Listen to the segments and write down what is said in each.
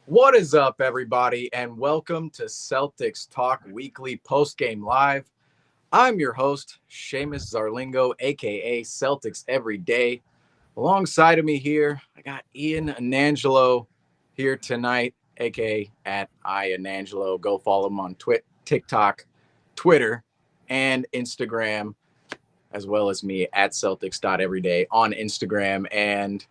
What is up, everybody, and welcome to Celtics Talk Weekly Postgame Live. I'm your host, Seamus Zarlingo, aka Celtics Every Day. Alongside of me here, I got Ian Anangelo here tonight, aka at Anangelo. Go follow him on TikTok, Twitter, and Instagram, as well as me at Celtics.everyday on Instagram. And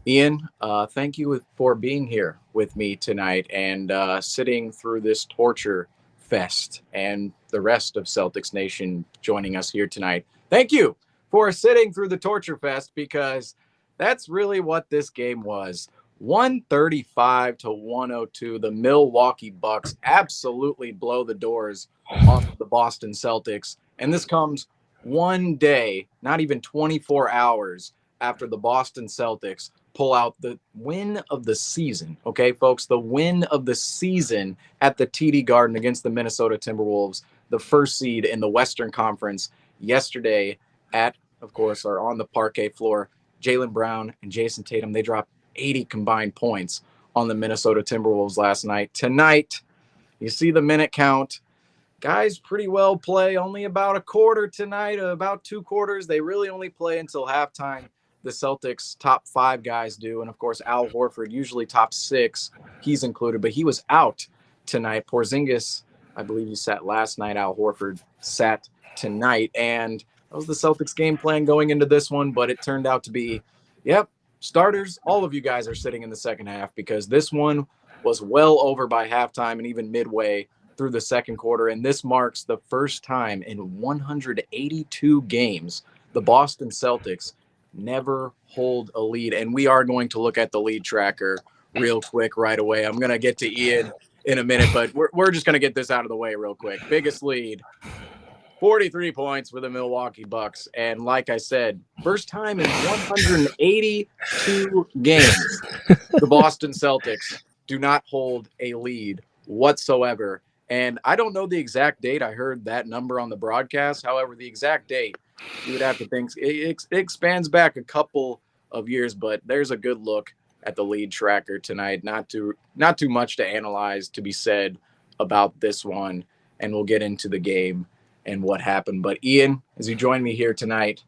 Ian, thank you for being here with me tonight and sitting through this torture fest and the rest of Celtics Nation joining us here tonight. Thank you for sitting through the torture fest because that's really what this game was. 135 to 102. The Milwaukee Bucks absolutely blow the doors off of the Boston Celtics. And this comes one day, not even 24 hours after the Boston Celtics pull out the win of the season. Okay, folks, the win of the season at the TD Garden against the Minnesota Timberwolves, the first seed in the Western Conference yesterday at, of course, are on the parquet floor. Jaylen Brown and Jason Tatum, they dropped 80 combined points on the Minnesota Timberwolves last night. Tonight, you see the minute count. Guys pretty well play only about a quarter tonight, about 2 quarters. They really only play until halftime. The Celtics top 5 guys do. And of course, Al Horford, usually top 6, he's included, but he was out tonight. Porzingis, I believe he sat last night. Al Horford sat tonight. And that was the Celtics game plan going into this one, but it turned out to be, yep, starters, all of you guys are sitting in the second half because this one was well over by halftime and even midway through the second quarter. And this marks the first time in 182 games the Boston Celtics never hold a lead. And we are going to look at the lead tracker real quick right away. I'm going to get to Ian in a minute, but we're just going to get this out of the way real quick. Biggest lead, 43 points for the Milwaukee Bucks. And like I said, first time in 182 games, the Boston Celtics do not hold a lead whatsoever. And I don't know the exact date. I heard that number on the broadcast. However, the exact date, you would have to think it expands back a couple of years, but there's a good look at the lead tracker tonight. Not too much to analyze to be said about this one, and we'll get into the game and what happened. But Ian, as you join me here tonight,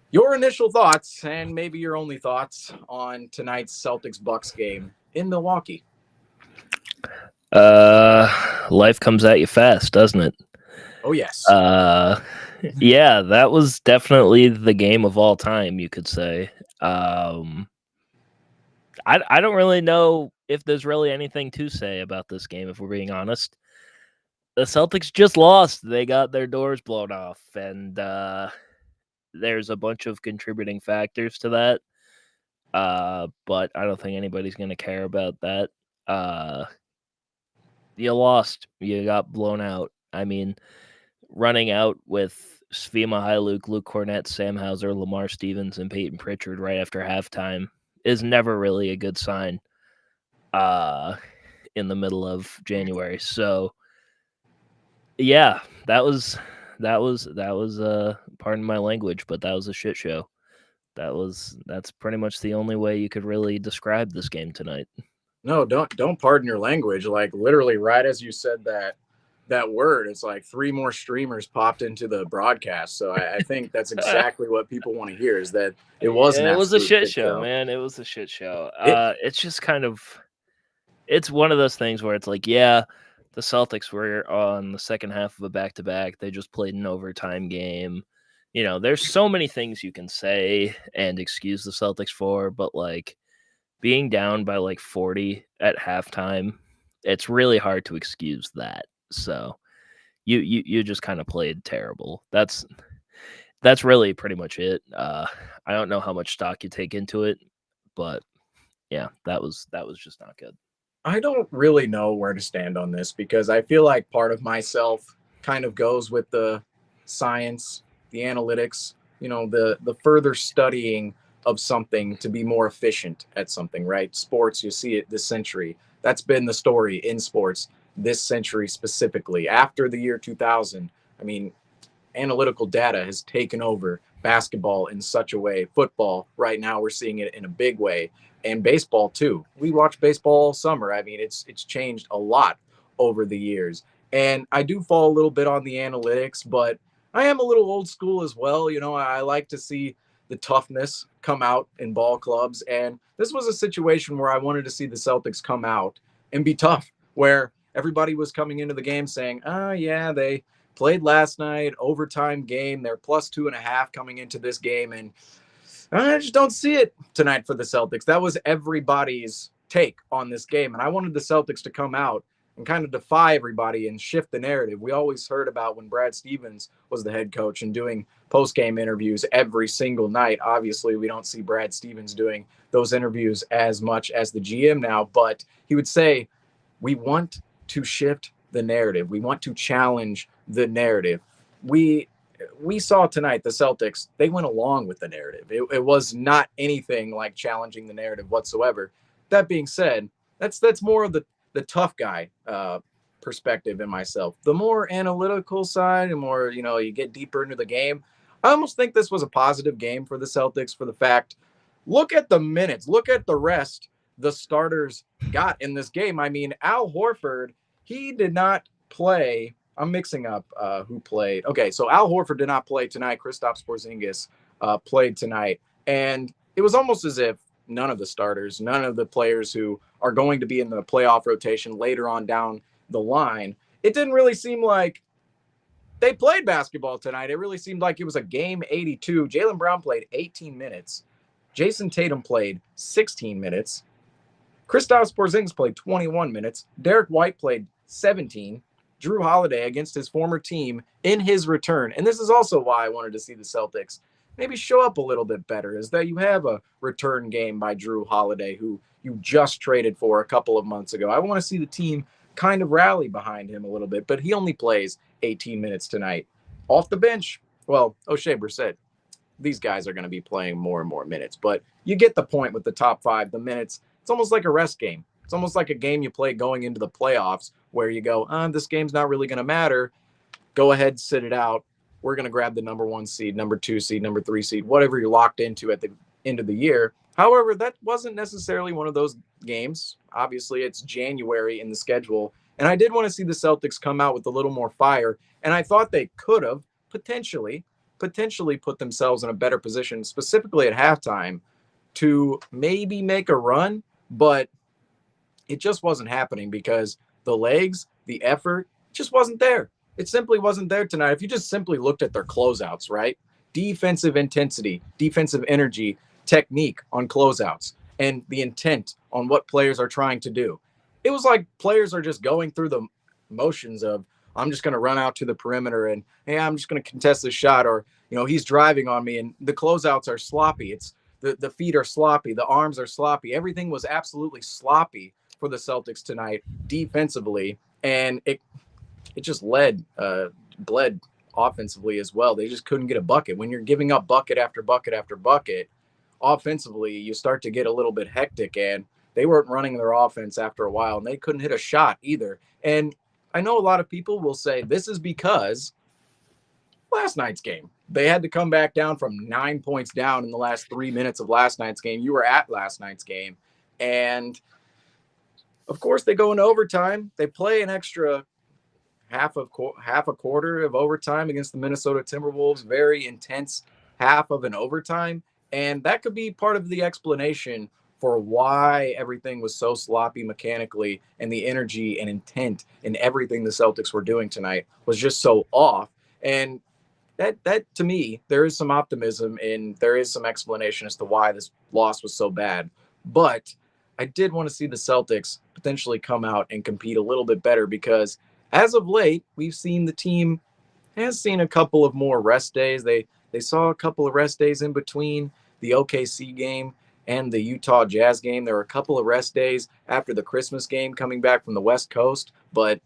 your initial thoughts and maybe your only thoughts on tonight's Celtics-Bucks game in Milwaukee. Life comes at you fast, doesn't it? Oh, yes. Yeah, that was definitely the game of all time, you could say. I don't really know if there's really anything to say about this game, if we're being honest. The Celtics just lost. They got their doors blown off, and there's a bunch of contributing factors to that. But I don't think anybody's going to care about that. You lost. You got blown out. I mean, running out with Svima Hyluk, Luke Cornett, Sam Hauser, Lamar Stevens, and Peyton Pritchard right after halftime is never really a good sign in the middle of January. So, yeah, that was pardon my language, but that was a shit show. That's pretty much the only way you could really describe this game tonight. No, don't pardon your language. Like literally right as you said that word, it's like 3 more streamers popped into the broadcast. So I think that's exactly what people want to hear is that it was an a shit show, man. It was a shit show. It's just kind of, it's one of those things where it's like, yeah, the Celtics were on the second half of a back-to-back. They just played an overtime game. You know, there's so many things you can say and excuse the Celtics for, but like being down by like 40 at halftime, it's really hard to excuse that. So you just kind of played terrible. That's really pretty much it. I don't know how much stock you take into it, but yeah, that was just not good. I don't really know where to stand on this because I feel like part of myself kind of goes with the science, the analytics, the further studying of something to be more efficient at something, right? Sports, you see it this century. That's been the story in sports this century specifically. After the year 2000, I mean, analytical data has taken over basketball in such a way. Football, right now, we're seeing it in a big way, and baseball too. We watch baseball all summer. I mean, it's changed a lot over the years, and I do fall a little bit on the analytics, but I am a little old school as well. You know, I like to see the toughness come out in ball clubs, and this was a situation where I wanted to see the Celtics come out and be tough, where everybody was coming into the game saying, "Oh yeah, they played last night, overtime game. They're plus 2.5 coming into this game." And I just don't see it tonight for the Celtics. That was everybody's take on this game. And I wanted the Celtics to come out and kind of defy everybody and shift the narrative. We always heard about when Brad Stevens was the head coach and doing post-game interviews every single night. Obviously, we don't see Brad Stevens doing those interviews as much as the GM now, but he would say, we want to shift the narrative. We want to challenge the narrative. We saw tonight the Celtics, they went along with the narrative. It was not anything like challenging the narrative whatsoever. That being said, that's more of the tough guy perspective in myself. The more analytical side and more, you get deeper into the game. I almost think this was a positive game for the Celtics for the fact, look at the minutes, look at the rest the starters got in this game. I mean, Al Horford, he did not play. I'm mixing up who played. Okay, so Al Horford did not play tonight. Kristaps Porzingis played tonight. And it was almost as if none of the starters, none of the players who are going to be in the playoff rotation later on down the line, it didn't really seem like they played basketball tonight. It really seemed like it was a game 82. Jaylen Brown played 18 minutes. Jason Tatum played 16 minutes. Kristaps Porzingis played 21 minutes. Derek White played 17. Drew Holiday against his former team in his return. And this is also why I wanted to see the Celtics maybe show up a little bit better, is that you have a return game by Drew Holiday, who you just traded for a couple of months ago. I want to see the team kind of rally behind him a little bit, but he only plays 18 minutes tonight. Off the bench, well, O'Shea Brissett, these guys are going to be playing more and more minutes, but you get the point with the top five, the minutes. It's almost like a rest game. It's almost like a game you play going into the playoffs where you go, this game's not really going to matter. Go ahead, sit it out. We're going to grab the number 1 seed, number 2 seed, number 3 seed, whatever you're locked into at the end of the year. However, that wasn't necessarily one of those games. Obviously, it's January in the schedule, and I did want to see the Celtics come out with a little more fire, and I thought they could have potentially put themselves in a better position, specifically at halftime, to maybe make a run, but it just wasn't happening because the legs, the effort just wasn't there. It simply wasn't there tonight. If you just simply looked at their closeouts, right? Defensive intensity, defensive energy, technique on closeouts, and the intent on what players are trying to do. It was like players are just going through the motions of, I'm just going to run out to the perimeter and, hey, I'm just going to contest this shot, or, he's driving on me, and the closeouts are sloppy. It's the feet are sloppy. The arms are sloppy. Everything was absolutely sloppy for the Celtics tonight defensively, and it just bled offensively as well. They just couldn't get a bucket. When you're giving up bucket after bucket after bucket, offensively, you start to get a little bit hectic, and they weren't running their offense after a while, and they couldn't hit a shot either. And I know a lot of people will say this is because last night's game. They had to come back down from 9 points down in the last 3 minutes of last night's game. You were at last night's game. And, of course, they go into overtime. They play an extra half a quarter of overtime against the Minnesota Timberwolves. Very intense half of an overtime. And that could be part of the explanation for why everything was so sloppy mechanically, and the energy and intent in everything the Celtics were doing tonight was just so off. And that to me, there is some optimism and there is some explanation as to why this loss was so bad. But I did want to see the Celtics potentially come out and compete a little bit better, because as of late, we've seen the team has seen a couple of more rest days. They saw a couple of rest days in between the OKC game and the Utah Jazz game. There were a couple of rest days after the Christmas game coming back from the West Coast, but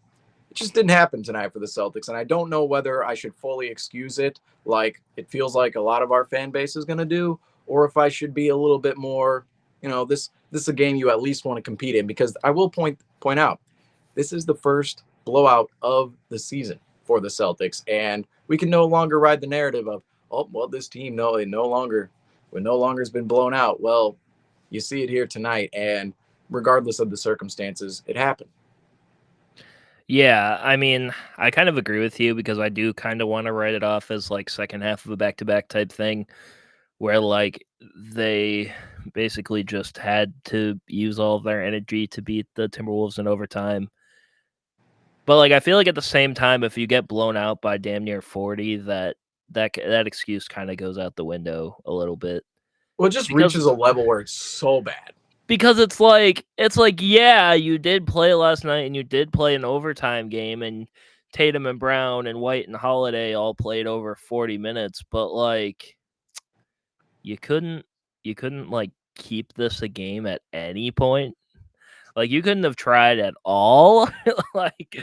it just didn't happen tonight for the Celtics. And I don't know whether I should fully excuse it, like it feels like a lot of our fan base is going to do, or if I should be a little bit more, this is a game you at least want to compete in, because I will point out, this is the first blowout of the season for the Celtics, and we can no longer ride the narrative of, oh well, this team no longer has been blown out. Well, you see it here tonight, and regardless of the circumstances, it happened. Yeah, I mean, I kind of agree with you because I do kind of want to write it off as like second half of a back-to-back type thing where like they basically just had to use all of their energy to beat the Timberwolves in overtime. But like I feel like at the same time if you get blown out by damn near 40 that excuse kind of goes out the window a little bit. Well, it just Because reaches a level where it's so bad. it's like yeah, you did play last night and you did play an overtime game and Tatum and Brown and White and Holiday all played over 40 minutes, but like you couldn't like keep this a game at any point. Like you couldn't have tried at all. like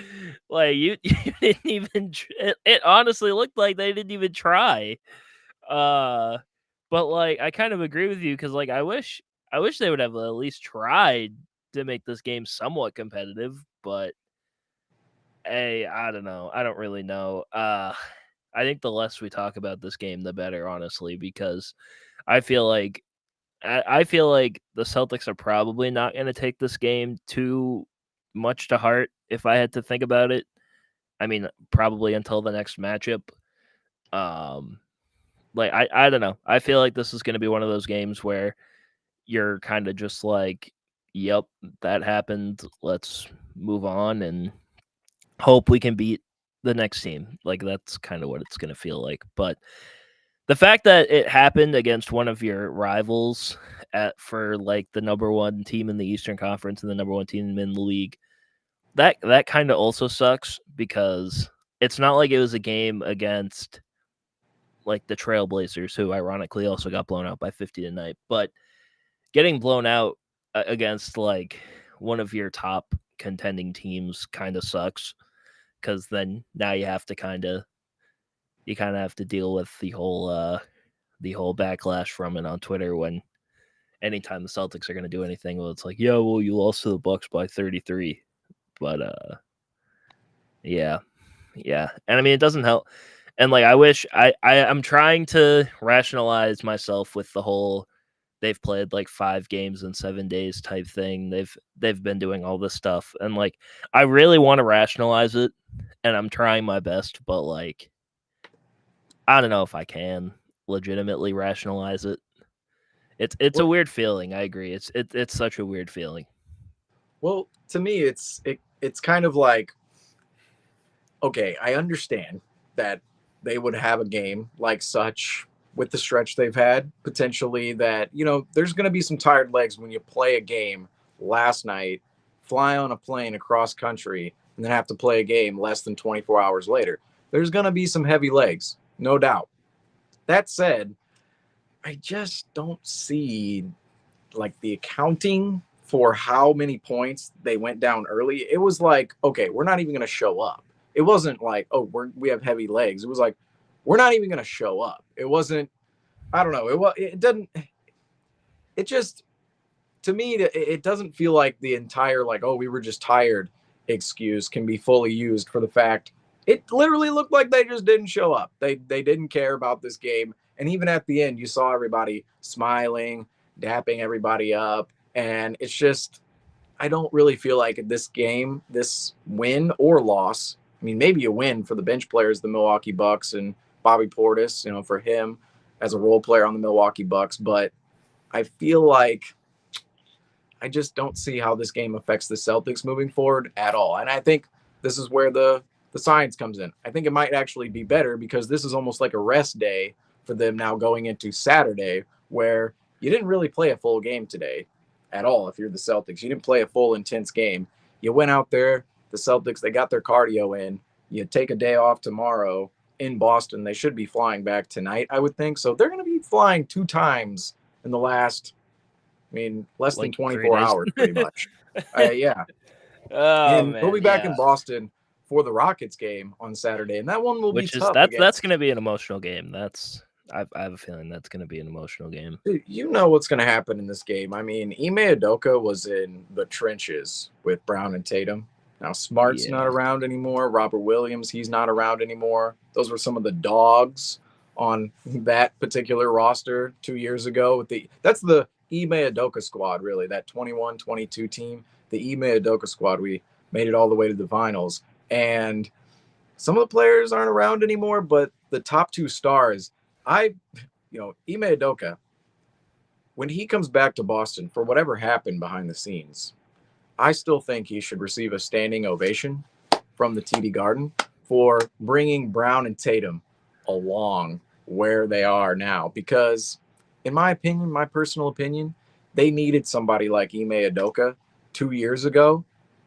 you didn't even it honestly looked like they didn't even try. Uh but like I kind of agree with you cuz like I wish they would have at least tried to make this game somewhat competitive, but hey, I don't know. I don't really know. I think the less we talk about this game the better honestly because I feel like I feel like the Celtics are probably not going to take this game too much to heart if I had to think about it. I mean, probably until the next matchup. Um, like I don't know. I feel like this is going to be one of those games where you're kind of just like, "Yep, that happened. Let's move on and hope we can beat the next team." Like that's kind of what it's going to feel like. But the fact that it happened against one of your rivals for like the number one team in the Eastern Conference and the number one team in the league, that kind of also sucks because it's not like it was a game against like the Trailblazers, who ironically also got blown out by 50 tonight. But getting blown out against like one of your top contending teams kind of sucks because then now you kind of have to deal with the whole backlash from it on Twitter when anytime the Celtics are going to do anything, well, it's like, yeah, well, you lost to the Bucks by 33. But yeah, yeah, and I mean, it doesn't help. And like, I wish I'm trying to rationalize myself with the whole they've played like 5 games in 7 days type thing. They've been doing all this stuff, and like, I really want to rationalize it, and I'm trying my best, but like, I don't know if I can legitimately rationalize it. It's a Well, weird feeling. I agree. It's such a weird feeling. well, to me, it's kind of like, okay, I understand that they would have a game like such with the stretch they've had, potentially that, there's going to be some tired legs when you play a game last night, fly on a plane across country, and then have to play a game less than 24 hours later. There's going to be some heavy legs, no doubt. That said, I just don't see like the accounting for how many points they went down early. It was like, okay, we're not even going to show up. It wasn't like, oh, we have heavy legs. It was like, we're not even going to show up. It wasn't. I don't know. It doesn't. It just to me it doesn't feel like the entire like, oh, we were just tired excuse can be fully used for the fact it literally looked like they just didn't show up. They didn't care about this game, and even at the end, you saw everybody smiling, dapping everybody up, and it's just I don't really feel like this game, this win or loss. I mean, maybe a win for the bench players, the Milwaukee Bucks and Bobby Portis, for him as a role player on the Milwaukee Bucks. But I feel like I just don't see how this game affects the Celtics moving forward at all. And I think this is where the science comes in. I think it might actually be better because this is almost like a rest day for them now going into Saturday, where you didn't really play a full game today at all. If you're the Celtics, you didn't play a full intense game. You went out there, the Celtics, they got their cardio in. You take a day off tomorrow in Boston. They should be flying back tonight, I would think. So they're going to be flying 2 times in the last, less than Like 3 24 days. hours, pretty much. Yeah. Oh And they'll man, be back yeah. in Boston for the Rockets game on Saturday. And that one will be Which is tough that's against, going to be an emotional game. I have a feeling that's going to be an emotional game. you know what's going to happen in this game. Ime Udoka was in the trenches with Brown and Tatum. Now, Smart's not Yeah. around anymore. Robert Williams, he's not around anymore. Those were some of the dogs on that particular roster 2 years ago. That's the Ime Udoka squad, really, that 21-22 team, the Ime Udoka squad. We made it all the way to the finals. And some of the players aren't around anymore, but the top two stars, Ime Udoka, when he comes back to Boston, for whatever happened behind the scenes, I still think he should receive a standing ovation from the TD Garden for bringing Brown and Tatum along where they are now. Because, in my opinion, my personal opinion, they needed somebody like Ime Udoka 2 years ago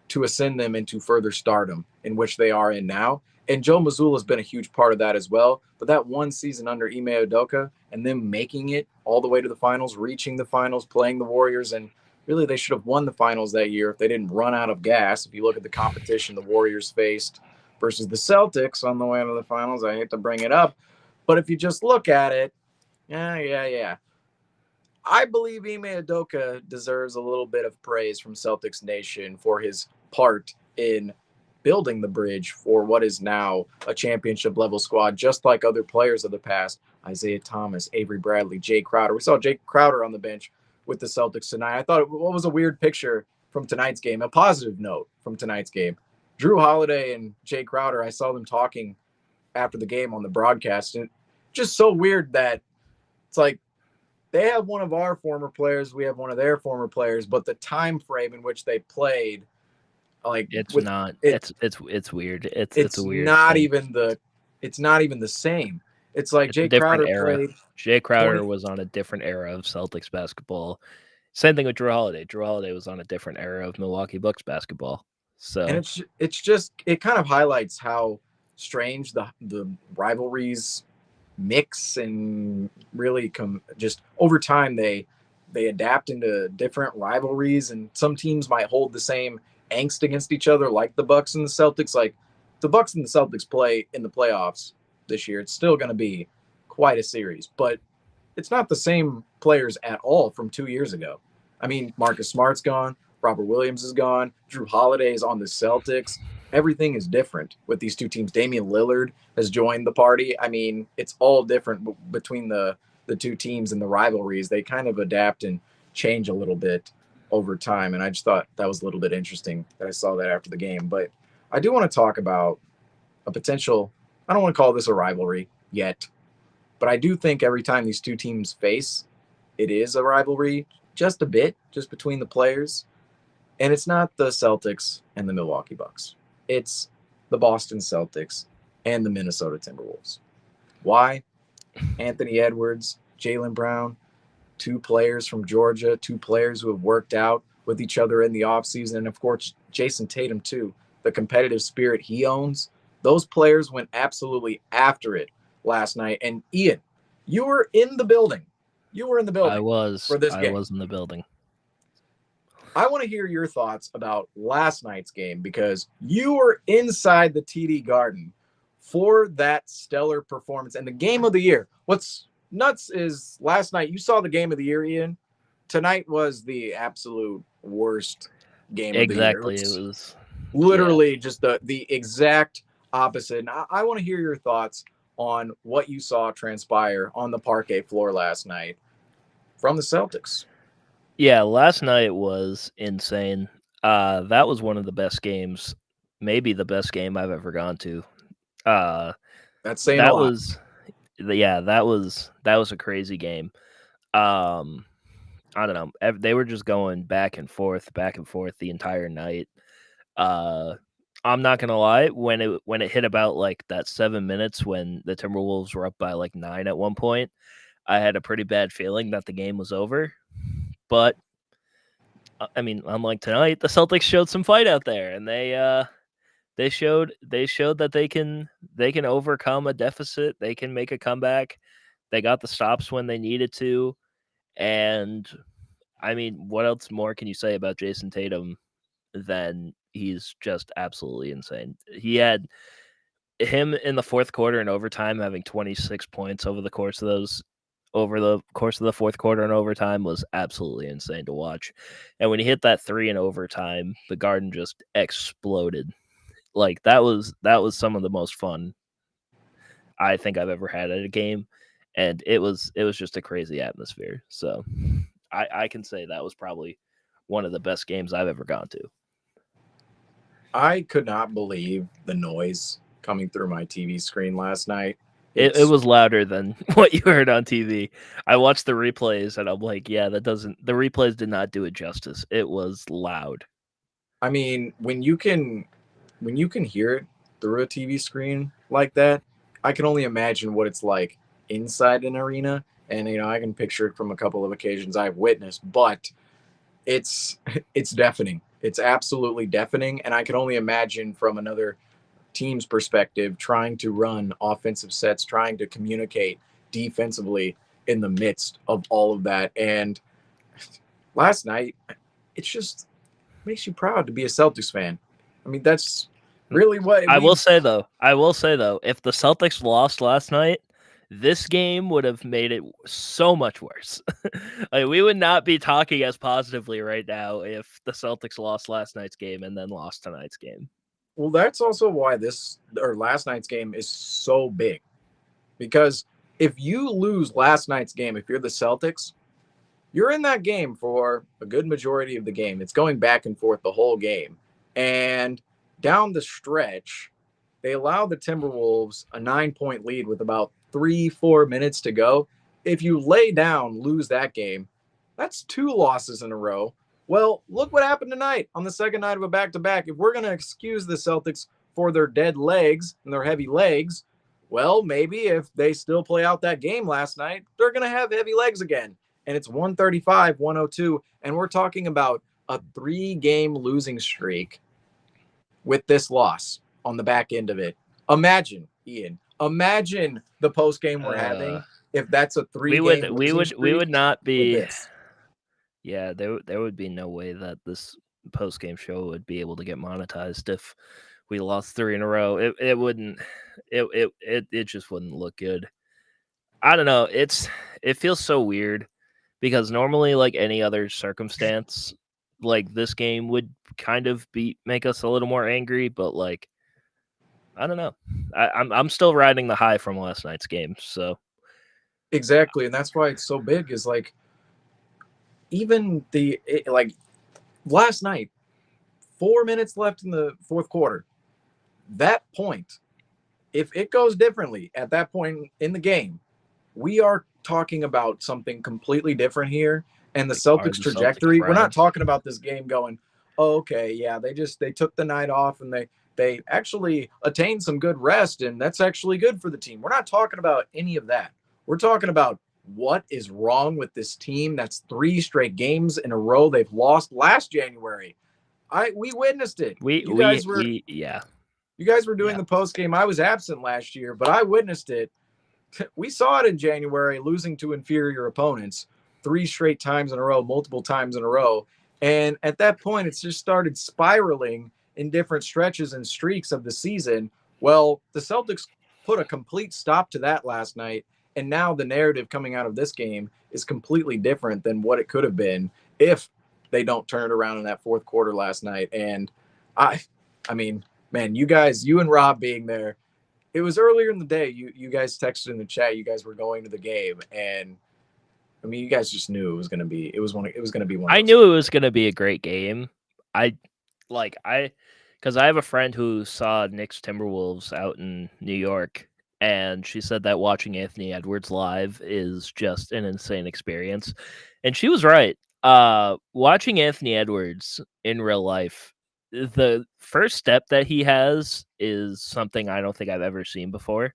to ascend them into further stardom in which they are in now. And Joe Mazzulla has been a huge part of that as well. But that one season under Ime Udoka and them making it all the way to the finals, reaching the finals, playing the Warriors, and really they should have won the finals that year if they didn't run out of gas. If you look at the competition the Warriors faced versus the Celtics on the way to the finals, I hate to bring it up, but if you just look at it, yeah. I believe Ime Udoka deserves a little bit of praise from Celtics Nation for his part in building the bridge for what is now a championship level squad, just like other players of the past. Isaiah Thomas, Avery Bradley, Jay Crowder. We saw Jay Crowder on the bench with the Celtics tonight. I thought what was a weird picture from tonight's game, a positive note from tonight's game. Drew Holiday and Jay Crowder, I saw them talking after the game on the broadcast. And just so weird that it's like they have one of our former players, we have one of their former players, but the time frame in which they played, like It's with not. it, It's weird. It's it's a weird not thing. even the same. It's like It's a Jay different Crowder era. played Jay Crowder 20, was on a different era of Celtics basketball. Same thing with Drew Holiday. Drew Holiday was on a different era of Milwaukee Bucks basketball. and So it's just it kind of highlights how strange the rivalries mix and really just over time they adapt into different rivalries, and some teams might hold the same angst against each other, like the Bucks and the Celtics. Like the Bucks and the Celtics play in the playoffs this year, it's still going to be quite a series, but it's not the same players at all from 2 years ago. I mean, Marcus Smart's gone, Robert Williams is gone, Drew Holiday is on the Celtics. Everything is different with these two teams. Damian Lillard has joined the party. I mean, it's all different between the two teams and the rivalries. They kind of adapt and change a little bit over time. And I just thought that was a little bit interesting that I saw that after the game. But I do want to talk about a potential, I don't want to call this a rivalry yet, but I do think every time these two teams face, it is a rivalry just a bit, just between the players. And it's not the Celtics and the Milwaukee Bucks. It's the Boston Celtics and the Minnesota Timberwolves. Why? Anthony Edwards, Jaylen Brown, two players from Georgia, two players who have worked out with each other in the offseason. And of course, Jason Tatum, too, the competitive spirit he owns. Those players went absolutely after it last night. And Ian, you were in the building. You were in the building for this I game. was in the building. I want to hear your thoughts about last night's game because you were inside the TD Garden for that stellar performance and the game of the year. What's nuts is last night you saw the game of the year, Ian. Tonight was the absolute worst game of the year. Exactly. It was literally just the exact opposite. And I want to hear your thoughts on what you saw transpire on the parquet floor last night from the Celtics. Yeah, last night was insane. That was one of the best games, maybe the best game I've ever gone to. That's saying a That lot. was that was a crazy game. I don't know. They were just going back and forth the entire night. I'm not gonna lie, when it hit about like that 7 minutes when the Timberwolves were up by like 9 at one point, I had a pretty bad feeling that the game was over. But I mean, unlike tonight, the Celtics showed some fight out there, and they showed that they can overcome a deficit. They can make a comeback. They got the stops when they needed to, and I mean, what else more can you say about Jason Tatum than he's just absolutely insane? He had him in the fourth quarter and overtime having 26 points over the course of the fourth quarter and overtime was absolutely insane to watch. And when he hit that three in overtime, the Garden just exploded. Like that was some of the most fun I think I've ever had at a game. and it was just a crazy atmosphere. So I can say that was probably one of the best games I've ever gone to. I could not believe the noise coming through my TV screen last night. It was louder than what you heard on TV. I watched the replays and I'm like, yeah, the replays did not do it justice. It was loud. I mean, when you can hear it through a TV screen like that, I can only imagine what it's like inside an arena. And I can picture it from a couple of occasions I've witnessed, but it's deafening. It's absolutely deafening, and I can only imagine from another team's perspective trying to run offensive sets, trying to communicate defensively in the midst of all of that. And last night, it just makes you proud to be a Celtics fan. I mean, that's really what I will say though, if the Celtics lost last night, this game would have made it so much worse. Like, we would not be talking as positively right now if the Celtics lost last night's game and then lost tonight's game. Well, that's also why last night's game is so big. Because if you lose last night's game, if you're the Celtics, you're in that game for a good majority of the game. It's going back and forth the whole game. And down the stretch, they allow the Timberwolves a 9-point lead with about 3-4 minutes to go. If you lay down, lose that game, that's 2 losses in a row. Well, look what happened tonight on the second night of a back-to-back. If we're going to excuse the Celtics for their dead legs and their heavy legs, well, maybe if they still play out that game last night, they're going to have heavy legs again. And it's 135-102, and we're talking about a 3-game losing streak with this loss on the back end of it. Imagine, Ian, the post game we're having if that's a 3-game losing streak. We would not be. Yeah, there would be no way that this post game show would be able to get monetized if we lost 3 in a row. It wouldn't. It just wouldn't look good. I don't know. It feels so weird because normally, like any other circumstance, like this game would kind of make us a little more angry, but like, I don't know. I'm still riding the high from last night's game. So exactly, and that's why it's so big. Is like even like last night, 4 minutes left in the fourth quarter. That point, if it goes differently at that point in the game, we are talking about something completely different here. And the Celtics trajectory, we're not talking about this game going, oh, okay, yeah, they took the night off and they actually attained some good rest, and that's actually good for the team. We're not talking about any of that. We're talking about what is wrong with this team. That's 3 straight games in a row they've lost. Last January, we witnessed it. You guys were doing the post game. I was absent last year, but I witnessed it. We saw it in January, losing to inferior opponents 3 straight times in a row, multiple times in a row. And at that point, it's just started spiraling in different stretches and streaks of the season. Well, the Celtics put a complete stop to that last night. And now the narrative coming out of this game is completely different than what it could have been if they don't turn it around in that fourth quarter last night. And I mean, man, you and Rob being there, it was earlier in the day. You guys texted in the chat. You guys were going to the game, and I mean, you guys just knew it was going to be. It was going to be one. I knew it was going to be a great game. Because I have a friend who saw Knicks Timberwolves out in New York, and she said that watching Anthony Edwards live is just an insane experience, and she was right. Watching Anthony Edwards in real life, the first step that he has is something I don't think I've ever seen before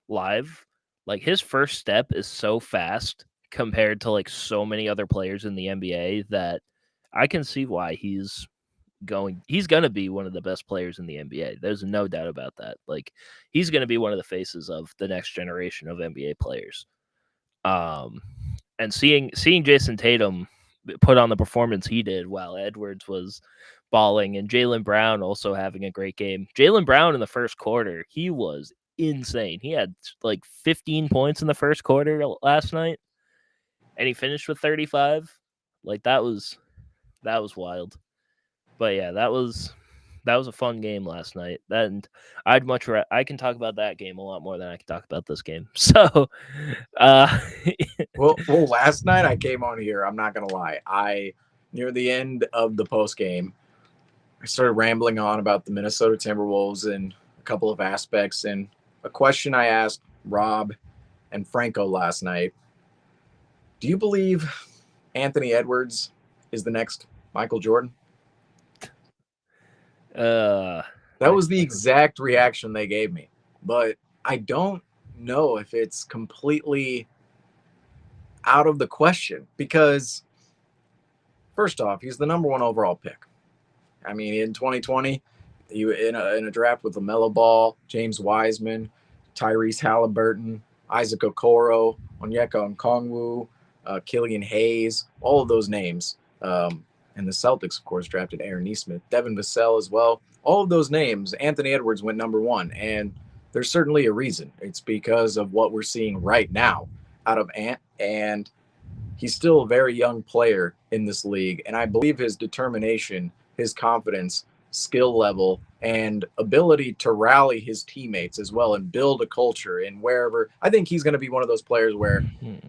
live. Like, his first step is so fast compared to like so many other players in the NBA that I can see why he's going to be one of the best players in the NBA. There's no doubt about that. Like, he's going to be one of the faces of the next generation of NBA players. And seeing Jason Tatum put on the performance he did while Edwards was balling, and Jaylen Brown also having a great game. Jaylen Brown in the first quarter, he was insane. He had like 15 points in the first quarter last night, and he finished with 35. Like, that was wild. But yeah, that was that was a fun game last night. And I can talk about that game a lot more than I can talk about this game. So, uh, Well, last night I came on here. I'm not gonna lie. Near the end of the post game, I started rambling on about the Minnesota Timberwolves and a couple of aspects. And a question I asked Rob and Franco last night: do you believe Anthony Edwards is the next Michael Jordan? That was the exact reaction they gave me. But I don't know if it's completely out of the question because, first off, he's the number one overall pick. I mean, in 2020, in a draft with LaMelo Ball, James Wiseman, Tyrese Halliburton, Isaac Okoro, Onyeka Okongwu, Killian Hayes, all of those names. And the Celtics, of course, drafted Aaron Nesmith, Devin Vassell as well. All of those names, Anthony Edwards went number one. And there's certainly a reason. It's because of what we're seeing right now out of Ant. And he's still a very young player in this league. And I believe his determination, his confidence, skill level, and ability to rally his teammates as well and build a culture in wherever. I think he's going to be one of those players where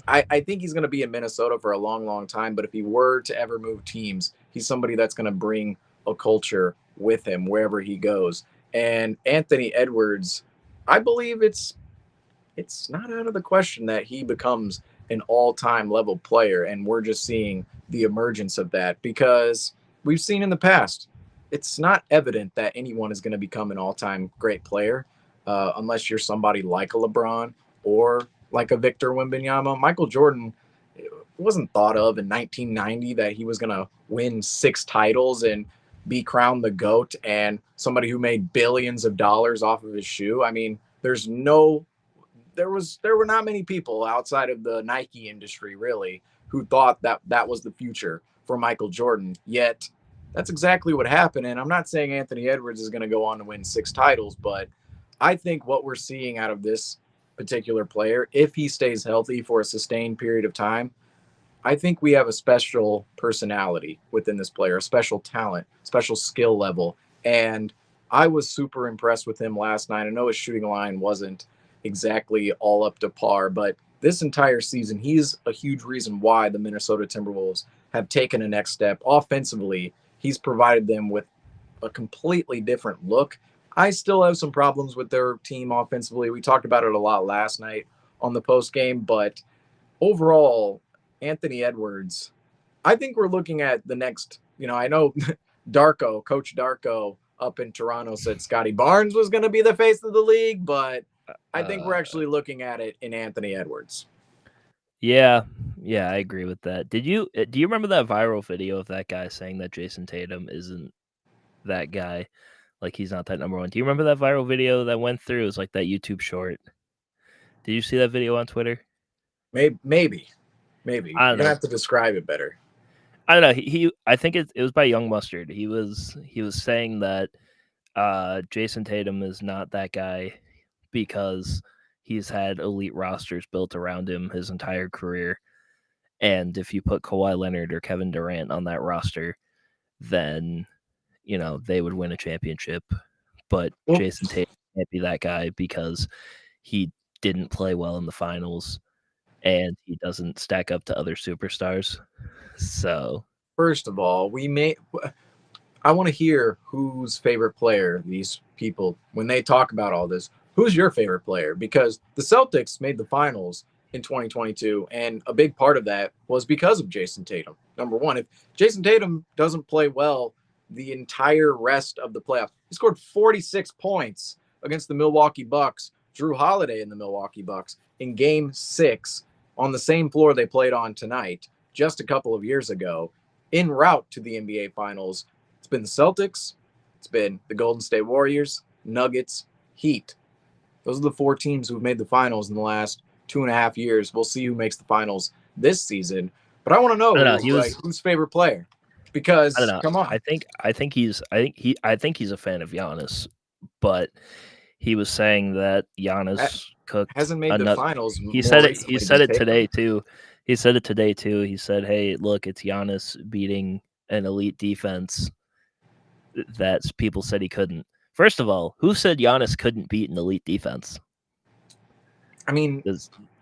I think he's going to be in Minnesota for a long, long time. But if he were to ever move teams, he's somebody that's going to bring a culture with him wherever he goes. And Anthony Edwards, I believe it's not out of the question that he becomes an all-time level player, and we're just seeing the emergence of that because we've seen in the past it's not evident that anyone is going to become an all-time great player unless you're somebody like a LeBron or like a Victor Wembanyama. Michael Jordan wasn't thought of in 1990 that he was going to win 6 titles and be crowned the GOAT and somebody who made billions of dollars off of his shoe. I mean, there were not many people outside of the Nike industry really who thought that was the future for Michael Jordan. Yet that's exactly what happened. And I'm not saying Anthony Edwards is going to go on to win 6 titles, but I think what we're seeing out of this particular player, if he stays healthy for a sustained period of time, I think we have a special personality within this player, a special talent, special skill level. And I was super impressed with him last night. I know his shooting line wasn't exactly all up to par, but this entire season, he's a huge reason why the Minnesota Timberwolves have taken a next step. Offensively, he's provided them with a completely different look. I still have some problems with their team offensively. We talked about it a lot last night on the post game, but overall, Anthony Edwards, I think we're looking at the next, I know Coach Darko up in Toronto said Scotty Barnes was going to be the face of the league, but I think we're actually looking at it in Anthony Edwards. Yeah, I agree with that. Do you remember that viral video of that guy saying that Jason Tatum isn't that guy? Like he's not that number one. Do you remember that viral video that went through? It was like that YouTube short. Did you see that video on Twitter? Maybe. You're gonna have to describe it better. I don't know. I think it was by Young Mustard. He was saying that Jason Tatum is not that guy because he's had elite rosters built around him his entire career. And if you put Kawhi Leonard or Kevin Durant on that roster, then, they would win a championship. But Jason Tatum can't be that guy because he didn't play well in the finals and he doesn't stack up to other superstars. So, first of all, I want to hear whose favorite player these people, when they talk about all this, who's your favorite player? Because the Celtics made the finals in 2022, and a big part of that was because of Jason Tatum. Number one, if Jason Tatum doesn't play well the entire rest of the playoffs, he scored 46 points against the Milwaukee Bucks, Drew Holiday and the Milwaukee Bucks in Game 6 on the same floor they played on tonight just a couple of years ago, en route to the NBA Finals. It's been the Celtics, it's been the Golden State Warriors, Nuggets, Heat. Those are the 4 teams who've made the finals in the last 2.5 years. We'll see who makes the finals this season. But I want to know who's favorite player. Because come on. I think he's a fan of Giannis, but he was saying that Giannis hasn't made the finals. He said it today too. He said, "Hey, look, it's Giannis beating an elite defense." that people said he couldn't. First of all, who said Giannis couldn't beat an elite defense? I mean,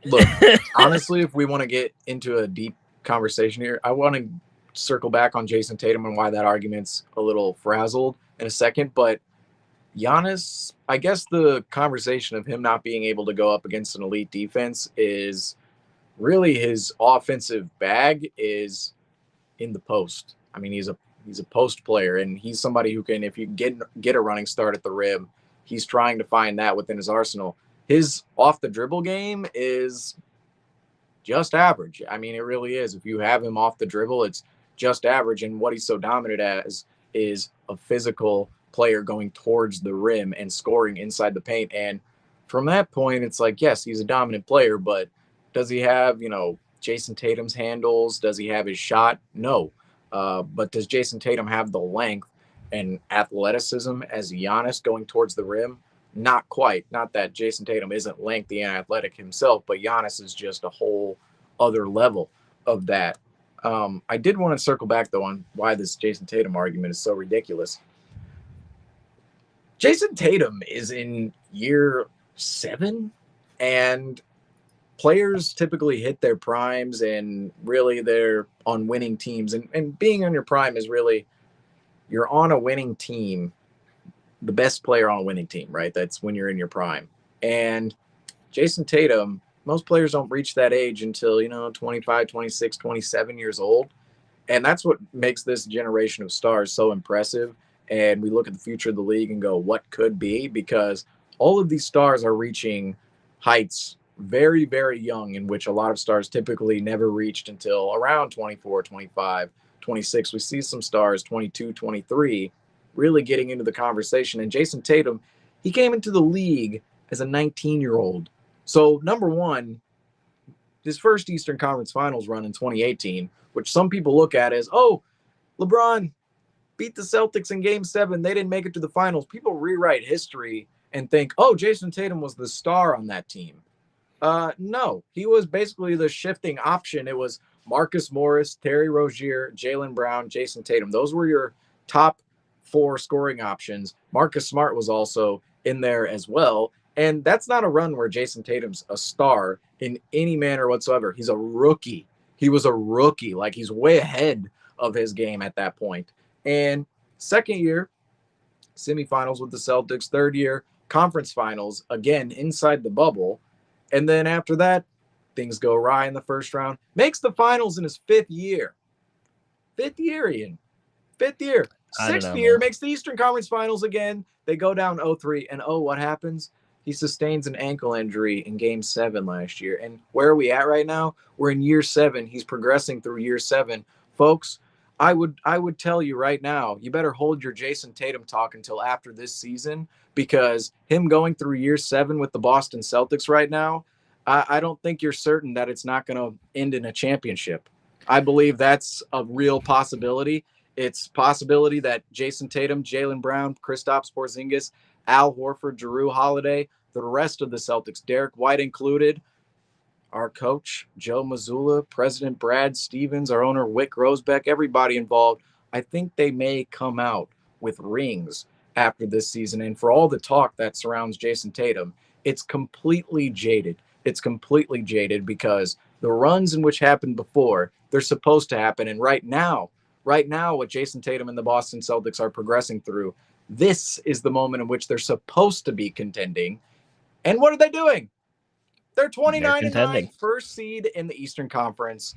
look, honestly, if we want to get into a deep conversation here, I want to circle back on Jason Tatum and why that argument's a little frazzled in a second. But Giannis, I guess the conversation of him not being able to go up against an elite defense is really his offensive bag is in the post. I mean, he's a post player, and he's somebody who can, if you get a running start at the rim, he's trying to find that within his arsenal. His off the dribble game is just average. I mean, it really is. If you have him off the dribble, it's just average. And what he's so dominant as is a physical player going towards the rim and scoring inside the paint. And from that point, it's like, yes, he's a dominant player, but does he have, Jason Tatum's handles? Does he have his shot? No. But does Jason Tatum have the length and athleticism as Giannis going towards the rim? Not quite. Not that Jason Tatum isn't lengthy and athletic himself, but Giannis is just a whole other level of that. I did want to circle back, though, on why this Jason Tatum argument is so ridiculous. Jason Tatum is in year 7, and players typically hit their primes, and really they're on winning teams. And being on your prime is really, you're on a winning team, the best player on a winning team, right? That's when you're in your prime. And Jason Tatum, most players don't reach that age until, 25, 26, 27 years old. And that's what makes this generation of stars so impressive. And we look at the future of the league and go, what could be? Because all of these stars are reaching heights very, very young, in which a lot of stars typically never reached until around 24, 25, 26. We see some stars 22, 23 really getting into the conversation. And Jason Tatum, he came into the league as a 19-year-old. So, number one, his first Eastern Conference Finals run in 2018, which some people look at as, oh, LeBron beat the Celtics in Game 7. They didn't make it to the finals. People rewrite history and think, oh, Jason Tatum was the star on that team. No, he was basically the shifting option. It was Marcus Morris, Terry Rozier, Jaylen Brown, Jason Tatum. Those were your top 4 scoring options. Marcus Smart was also in there as well. And that's not a run where Jason Tatum's a star in any manner whatsoever. He's a rookie. He was a rookie. Like, he's way ahead of his game at that point. And second year, semifinals with the Celtics. Third year, conference finals, again, inside the bubble. And then after that, things go awry in the first round. Makes the finals in his 5th year. 5th year, Ian. 5th year. 6th year, makes the Eastern Conference Finals again. They go down 0-3. And what happens? He sustains an ankle injury in Game 7 last year. And where are we at right now? We're in year 7. He's progressing through year 7. Folks, I would tell you right now, you better hold your Jason Tatum talk until after this season, because him going through year 7 with the Boston Celtics right now, I don't think you're certain that it's not going to end in a championship. I believe that's a real possibility. It's possibility that Jason Tatum, Jaylen Brown, Kristaps Porzingis, Al Horford, Jrue Holiday, the rest of the Celtics, Derek White included, our coach, Joe Mazzulla, President Brad Stevens, our owner, Wick Rosebeck, everybody involved, I think they may come out with rings after this season. And for all the talk that surrounds Jason Tatum, it's completely jaded. It's completely jaded because the runs in which happened before, they're supposed to happen. And right now, what Jason Tatum and the Boston Celtics are progressing through, this is the moment in which they're supposed to be contending. And what are they doing? They're 29-9, first seed in the Eastern Conference.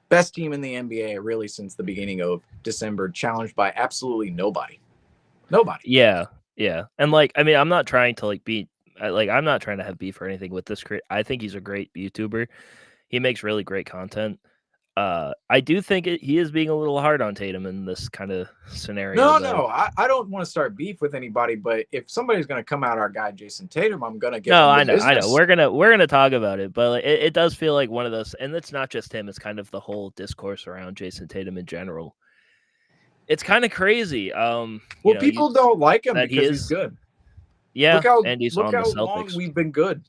Best team in the NBA, really, since the beginning of December, challenged by absolutely nobody. Nobody. Yeah. And, I'm not trying to, I'm not trying to have beef or anything with this. I think he's a great YouTuber. He makes really great content. I do think he is being a little hard on Tatum in this kind of scenario. No, I don't want to start beef with anybody, but if somebody's going to come out our guy Jason Tatum, I'm going to get. No, I know. We're gonna talk about it, but it does feel like one of those, and it's not just him. It's kind of the whole discourse around Jason Tatum in general. It's kind of crazy. People don't like him because he's good. Yeah, look how Celtics. long we've been good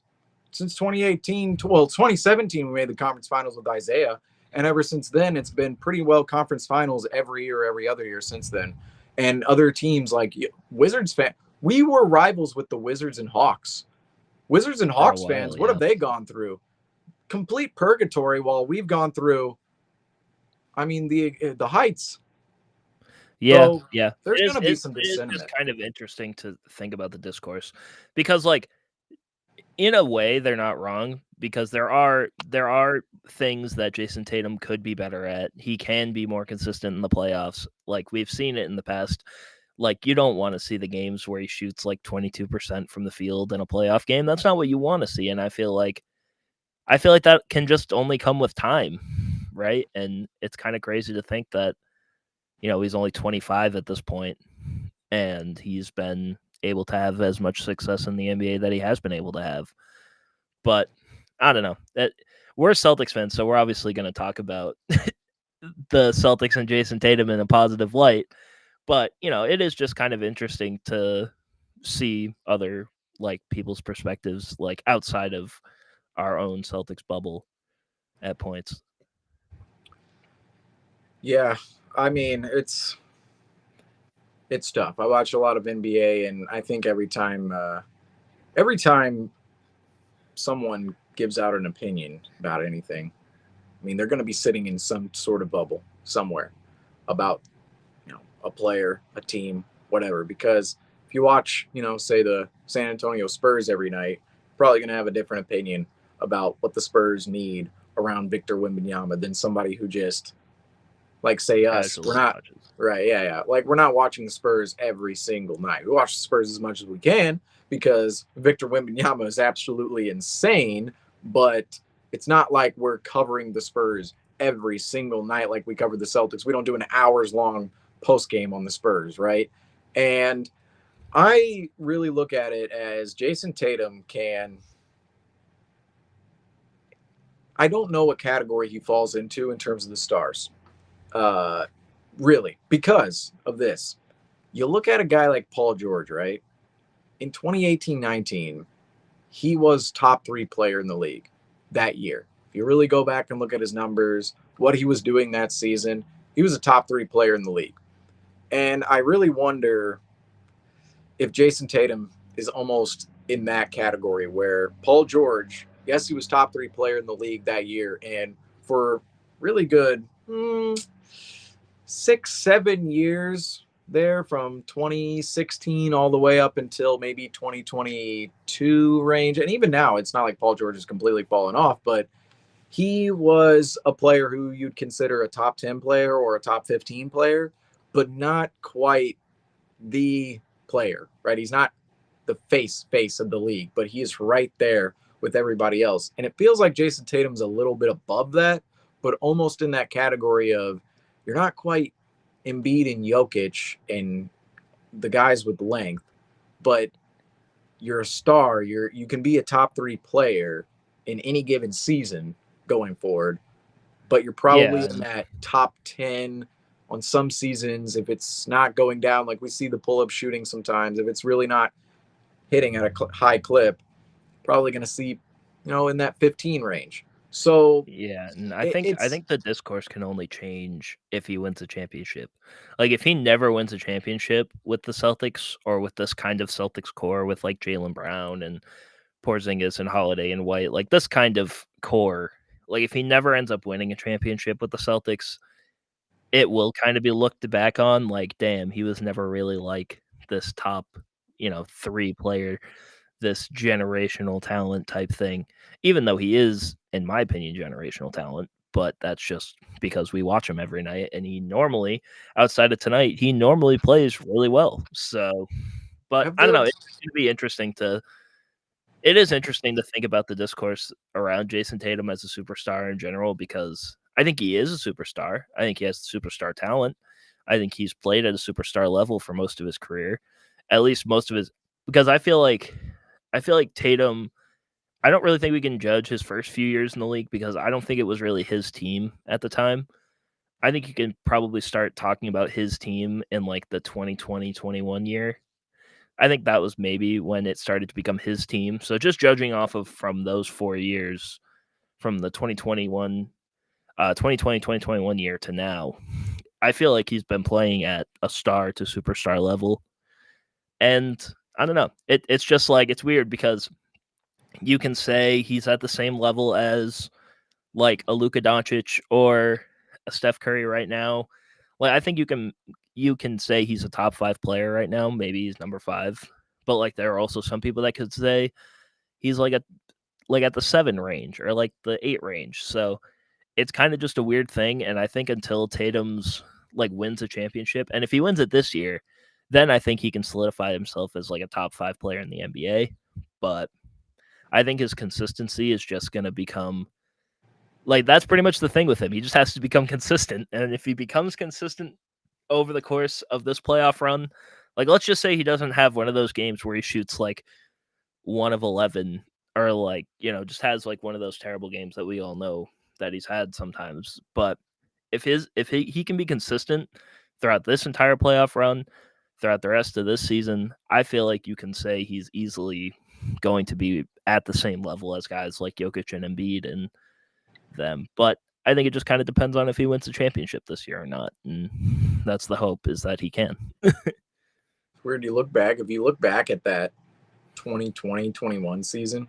since 2018. Well, 2017 we made the conference finals with Isaiah. And ever since then, it's been pretty well conference finals every year, every other year since then. And other teams like Wizards fan, we were rivals with the Wizards and Hawks. Wizards and For a Hawks while, fans, what yeah. have they gone through? Complete purgatory while we've gone through, I mean, the heights. Yeah, So yeah. there's going to be It some is just dissentiment. kind of interesting to think about the discourse because, like, in a way, they're not wrong because there are things that Jason Tatum could be better at. He can be more consistent in the playoffs. Like, we've seen it in the past. Like, you don't want to see the games where he shoots like 22% from the field in a playoff game. That's not what you want to see. And I feel like that can just only come with time, right? And it's kind of crazy to think that, he's only 25 at this point, and he's been able to have as much success in the NBA that he has been able to have. But I don't know. We're Celtics fans, so we're obviously going to talk about the Celtics and Jason Tatum in a positive light. But, it is just kind of interesting to see other like people's perspectives, like outside of our own Celtics bubble at points. Yeah, I mean, it's tough. I watch a lot of NBA, and I think every time someone gives out an opinion about anything, I mean, they're going to be sitting in some sort of bubble somewhere about, a player, a team, whatever. Because if you watch, say the San Antonio Spurs every night, you're probably going to have a different opinion about what the Spurs need around Victor Wembanyama than somebody who just, like, say us, we're Casually not watches. right. Yeah, yeah. Like, we're not watching the Spurs every single night. We watch the Spurs as much as we can because Victor Wembanyama is absolutely insane. But it's not like we're covering the Spurs every single night like we cover the Celtics. We don't do an hours long post game on the Spurs, right? And I really look at it as Jason Tatum can. I don't know what category he falls into in terms of the stars. Uh, really, because of this. You look at a guy like Paul George, right? In 2018-19, he was top 3 player in the league that year. If you really go back and look at his numbers, what he was doing that season, he was a top 3 player in the league. And I really wonder if Jason Tatum is almost in that category where Paul George, yes, he was top 3 player in the league that year, and for really good 6-7 years there from 2016 all the way up until maybe 2022 range. And even now, it's not like Paul George has completely fallen off, but he was a player who you'd consider a top 10 player or a top 15 player, but not quite the player, right? He's not the face of the league, but he is right there with everybody else. And it feels like Jason Tatum's a little bit above that, but almost in that category of you're not quite Embiid and Jokic and the guys with length, but you're a star. You can be a top 3 player in any given season going forward, but you're probably Yeah, in that top 10 on some seasons. If it's not going down, like we see the pull-up shooting sometimes, if it's really not hitting at a high clip, probably going to see, in that 15 range. So yeah, and I it's think the discourse can only change if he wins a championship. Like, if he never wins a championship with the Celtics or with this kind of Celtics core with like Jaylen Brown and Porzingis and Holiday and White, like this kind of core, like if he never ends up winning a championship with the Celtics, it will kind of be looked back on like, damn, he was never really like this top, 3 player, this generational talent type thing, even though he is, in my opinion, generational talent. But that's just because we watch him every night. And he normally, outside of tonight, he normally plays really well. So, but have I don't there know. It's going to be interesting to, it is interesting to think about the discourse around Jason Tatum as a superstar in general, because I think he is a superstar. I think he has superstar talent. I think he's played at a superstar level for most of his career, at least most of his, because I feel like Tatum, I don't really think we can judge his first few years in the league because I don't think it was really his team at the time. I think you can probably start talking about his team in like the 2020-21 year. I think that was maybe when it started to become his team. So just judging off of from those 4 years, from the 2020-2021 year to now, I feel like he's been playing at a star to superstar level. And I don't know. It's just like, it's weird because you can say he's at the same level as like a Luka Doncic or a Steph Curry right now. Like, I think you can say he's a top 5 player right now. Maybe he's number 5. But like, there are also some people that could say he's like at the 7 range or like the 8 range. So it's kind of just a weird thing. And I think until Tatum's like wins a championship, and if he wins it this year, then I think he can solidify himself as like a top 5 player in the NBA. But I think his consistency is just going to become like, that's pretty much the thing with him. He just has to become consistent. And if he becomes consistent over the course of this playoff run, like, let's just say he doesn't have one of those games where he shoots like 1 of 11 or like, just has like one of those terrible games that we all know that he's had sometimes. But if he can be consistent throughout this entire playoff run, throughout the rest of this season, I feel like you can say he's easily going to be at the same level as guys like Jokic and Embiid and them. But I think it just kind of depends on if he wins the championship this year or not. And that's the hope, is that he can. Where do you look back? If you look back at that 2020-21 season,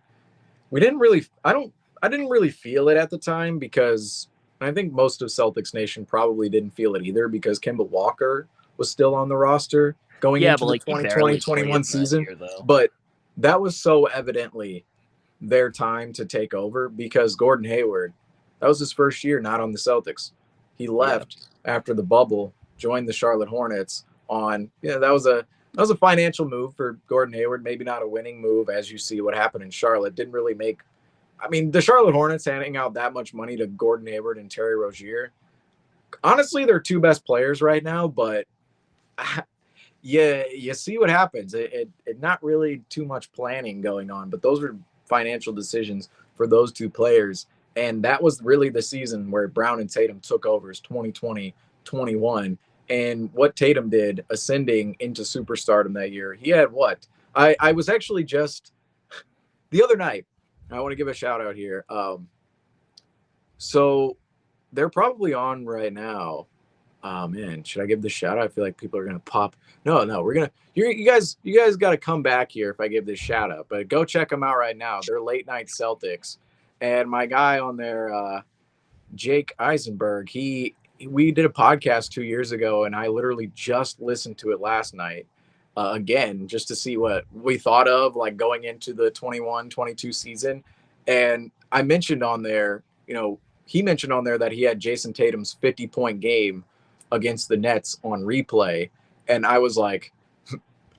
I didn't really feel it at the time, because I think most of Celtics Nation probably didn't feel it either, because Kemba Walker was still on the roster going Yeah, into but the like, he barely 2020-21 played that season. year, though. But that was so evidently their time to take over, because Gordon Hayward, that was his first year not on the Celtics. He left after the bubble, joined the Charlotte Hornets on, that was a financial move for Gordon Hayward, maybe not a winning move, as you see what happened in Charlotte. Didn't really make, I mean, the Charlotte Hornets handing out that much money to Gordon Hayward and Terry Rozier, honestly, they're 2 best players right now, but you see what happens. It not really too much planning going on, but those were financial decisions for those 2 players. And that was really the season where Brown and Tatum took over, is 2020-21. And what Tatum did ascending into superstardom that year, he had what? I was actually just the other night, I want to give a shout out here. So they're probably on right now. Oh man, should I give this shout out? I feel like people are gonna pop. No, we're gonna. You guys got to come back here if I give this shout out. But go check them out right now. They're Late Night Celtics, and my guy on there, Jake Eisenberg. We did a podcast 2 years ago, and I literally just listened to it last night again, just to see what we thought of like going into the 21-22 season. And I mentioned on there, he mentioned on there that he had Jason Tatum's 50-point game against the Nets on replay. And I was like,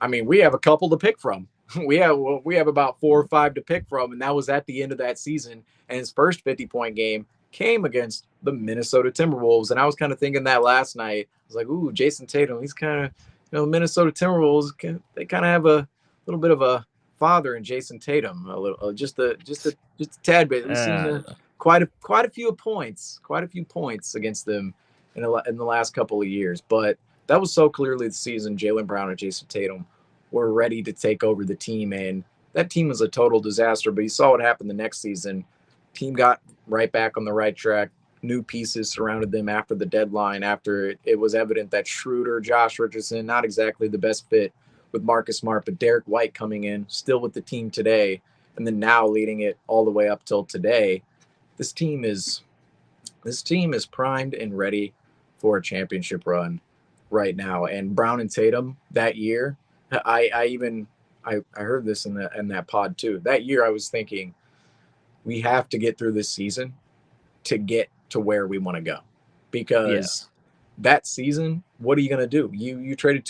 I mean, we have a couple to pick from. We have about 4 or 5 to pick from. And that was at the end of that season. And his first 50-point game came against the Minnesota Timberwolves. And I was kind of thinking that last night. I was like, ooh, Jason Tatum, he's kind of, Minnesota Timberwolves, they kind of have a little bit of a father in Jason Tatum, a little, just a tad bit. We've seen quite a few points against them in the last couple of years. But that was so clearly the season Jaylen Brown and Jason Tatum were ready to take over the team, and that team was a total disaster. But you saw what happened the next season. Team got right back on the right track. New pieces surrounded them after the deadline, after it was evident that Schroeder, Josh Richardson, not exactly the best fit with Marcus Smart, but Derek White coming in, still with the team today, and then now leading it all the way up till today. This team is primed and ready for a championship run right now. And Brown and Tatum that year, I heard this in that pod too. That year I was thinking, we have to get through this season to get to where we want to go, because that season, what are you going to do? You traded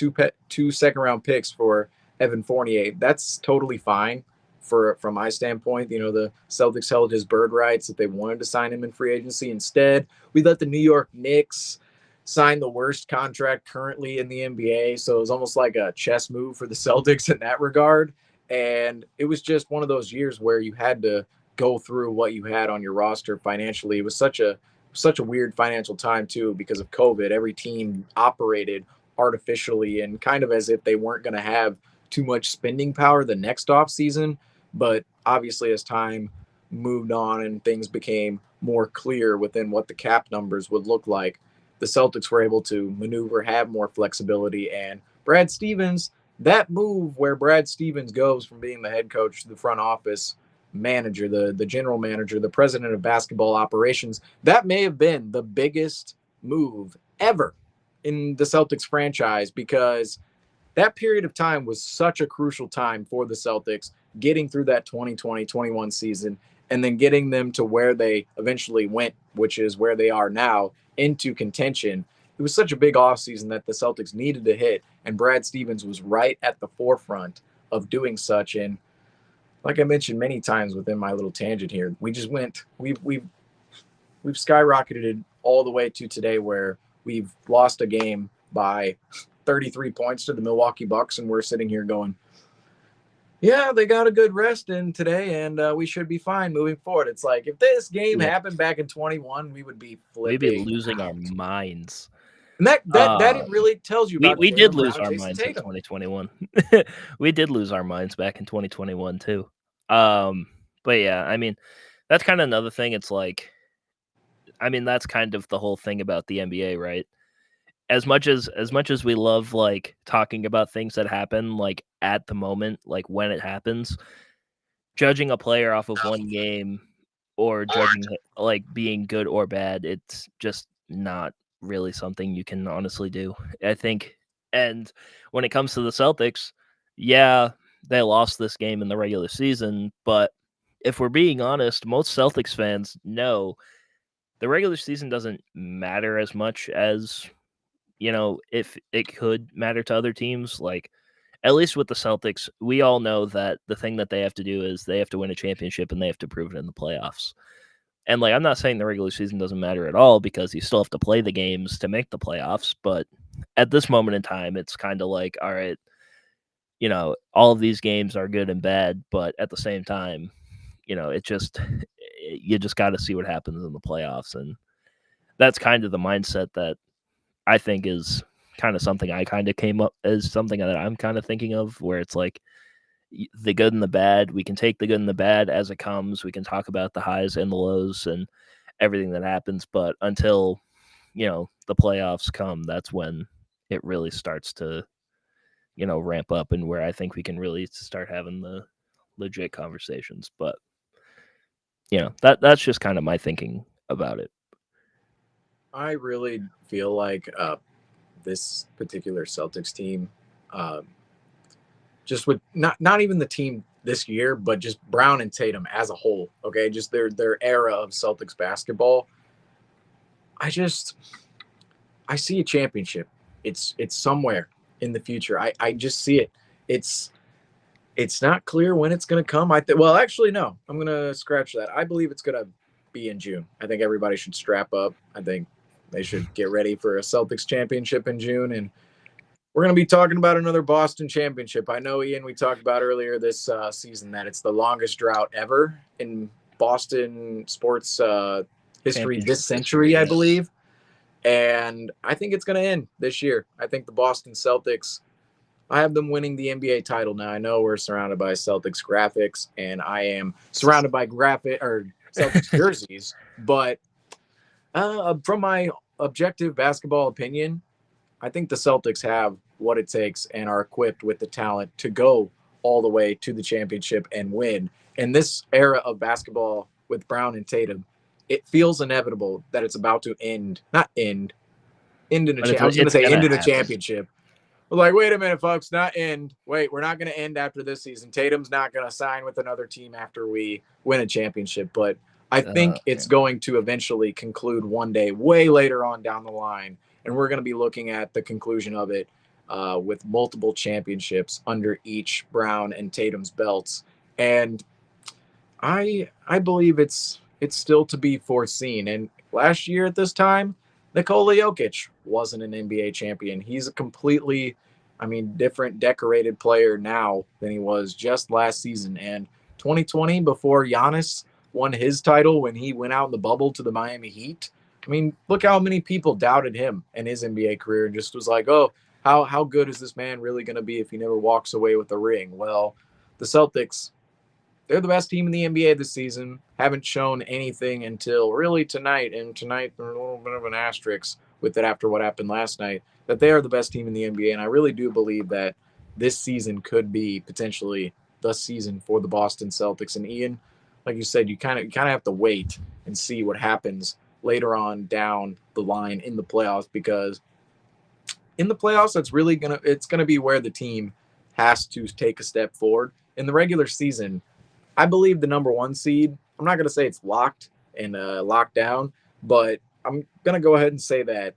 two second round picks for Evan Fournier. That's totally fine from my standpoint. The Celtics held his bird rights if they wanted to sign him in free agency. Instead, we let the New York Knicks sign the worst contract currently in the NBA. So it was almost like a chess move for the Celtics in that regard. And it was just one of those years where you had to go through what you had on your roster financially. It was such a weird financial time too, because of COVID. Every team operated artificially and kind of as if they weren't going to have too much spending power the next off season. But obviously, as time moved on and things became more clear within what the cap numbers would look like, the Celtics were able to maneuver, have more flexibility. And Brad Stevens, that move where Brad Stevens goes from being the head coach to the front office manager, the general manager, the president of basketball operations, that may have been the biggest move ever in the Celtics franchise, because that period of time was such a crucial time for the Celtics, getting through that 2020-21 season and then getting them to where they eventually went, which is where they are now, into contention. It was such a big offseason that the Celtics needed to hit, and Brad Stevens was right at the forefront of doing such. And like I mentioned many times within my little tangent here, we've skyrocketed all the way to today, where we've lost a game by 33 points to the Milwaukee Bucks, and we're sitting here going, yeah, they got a good rest in today, and we should be fine moving forward. It's like, if this game happened back in 21, we would be flipping. We'd be losing our minds. And that it really tells you about we did lose our minds in 2021. We did lose our minds back in 2021 too. But yeah, I mean, that's kind of another thing. It's like, I mean, that's kind of the whole thing about the NBA, right? As much as we love like talking about things that happen like at the moment, like when it happens, judging a player off of one game or judging like being good or bad, it's just not really something you can honestly do, I think. And when it comes to the Celtics, yeah, they lost this game in the regular season, but if we're being honest, most Celtics fans know the regular season doesn't matter as much as, you know, if it could matter to other teams. Like, at least with the Celtics, we all know that the thing that they have to do is they have to win a championship and they have to prove it in the playoffs. And like, I'm not saying the regular season doesn't matter at all, because you still have to play the games to make the playoffs. But at this moment in time, it's kind of like, all right, you know, all of these games are good and bad, but at the same time, you know, you just got to see what happens in the playoffs. And that's kind of the mindset that I think is kind of something I kind of came up as something that I'm kind of thinking of, where it's like the good and the bad. We can take the good and the bad as it comes. We can talk about the highs and the lows and everything that happens. But until, you know, the playoffs come, that's when it really starts to, you know, ramp up, and where I think we can really start having the legit conversations. But, you know, that's just kind of my thinking about it. I really feel like this particular Celtics team, just with not even the team this year, but just Brown and Tatum as a whole, okay, just their era of Celtics basketball, I see a championship. It's somewhere in the future. I just see it. It's not clear when it's going to come. Well, actually, no. I'm going to scratch that. I believe it's going to be in June. I think everybody should strap up. I think they should get ready for a Celtics championship in June, and we're going to be talking about another Boston championship. I know, Ian, we talked about earlier this season that it's the longest drought ever in Boston sports history this century, I believe. And I think it's going to end this year. I think the Boston Celtics, I have them winning the NBA title. Now, I know we're surrounded by Celtics graphics, and I am surrounded by Celtics jerseys, but from my objective basketball opinion, I think the Celtics have what it takes and are equipped with the talent to go all the way to the championship and win. In this era of basketball with Brown and Tatum, it feels inevitable that it's about to end in a championship. We're like, wait a minute, folks, not end. Wait, we're not going to end after this season. Tatum's not going to sign with another team after we win a championship. But I think it's going to eventually conclude one day, way later on down the line. And we're going to be looking at the conclusion of it with multiple championships under each Brown and Tatum's belts. And I believe it's still to be foreseen. And last year at this time, Nikola Jokic wasn't an NBA champion. He's a completely, different decorated player now than he was just last season. And 2020, before Giannis won his title when he went out in the bubble to the Miami Heat, look how many people doubted him and his NBA career and just was like, oh, how good is this man really going to be if he never walks away with a ring? Well, the Celtics, they're the best team in the NBA this season. Haven't shown anything until really tonight, and tonight there's a little bit of an asterisk with it after what happened last night. That they are the best team in the NBA, and I really do believe that this season could be potentially the season for the Boston Celtics. And Ian, like you said, you kind of have to wait and see what happens later on down the line in the playoffs, because in the playoffs, it's gonna be where the team has to take a step forward. In the regular season, I believe the number one seed, I'm not going to say it's locked and locked down, but I'm going to go ahead and say that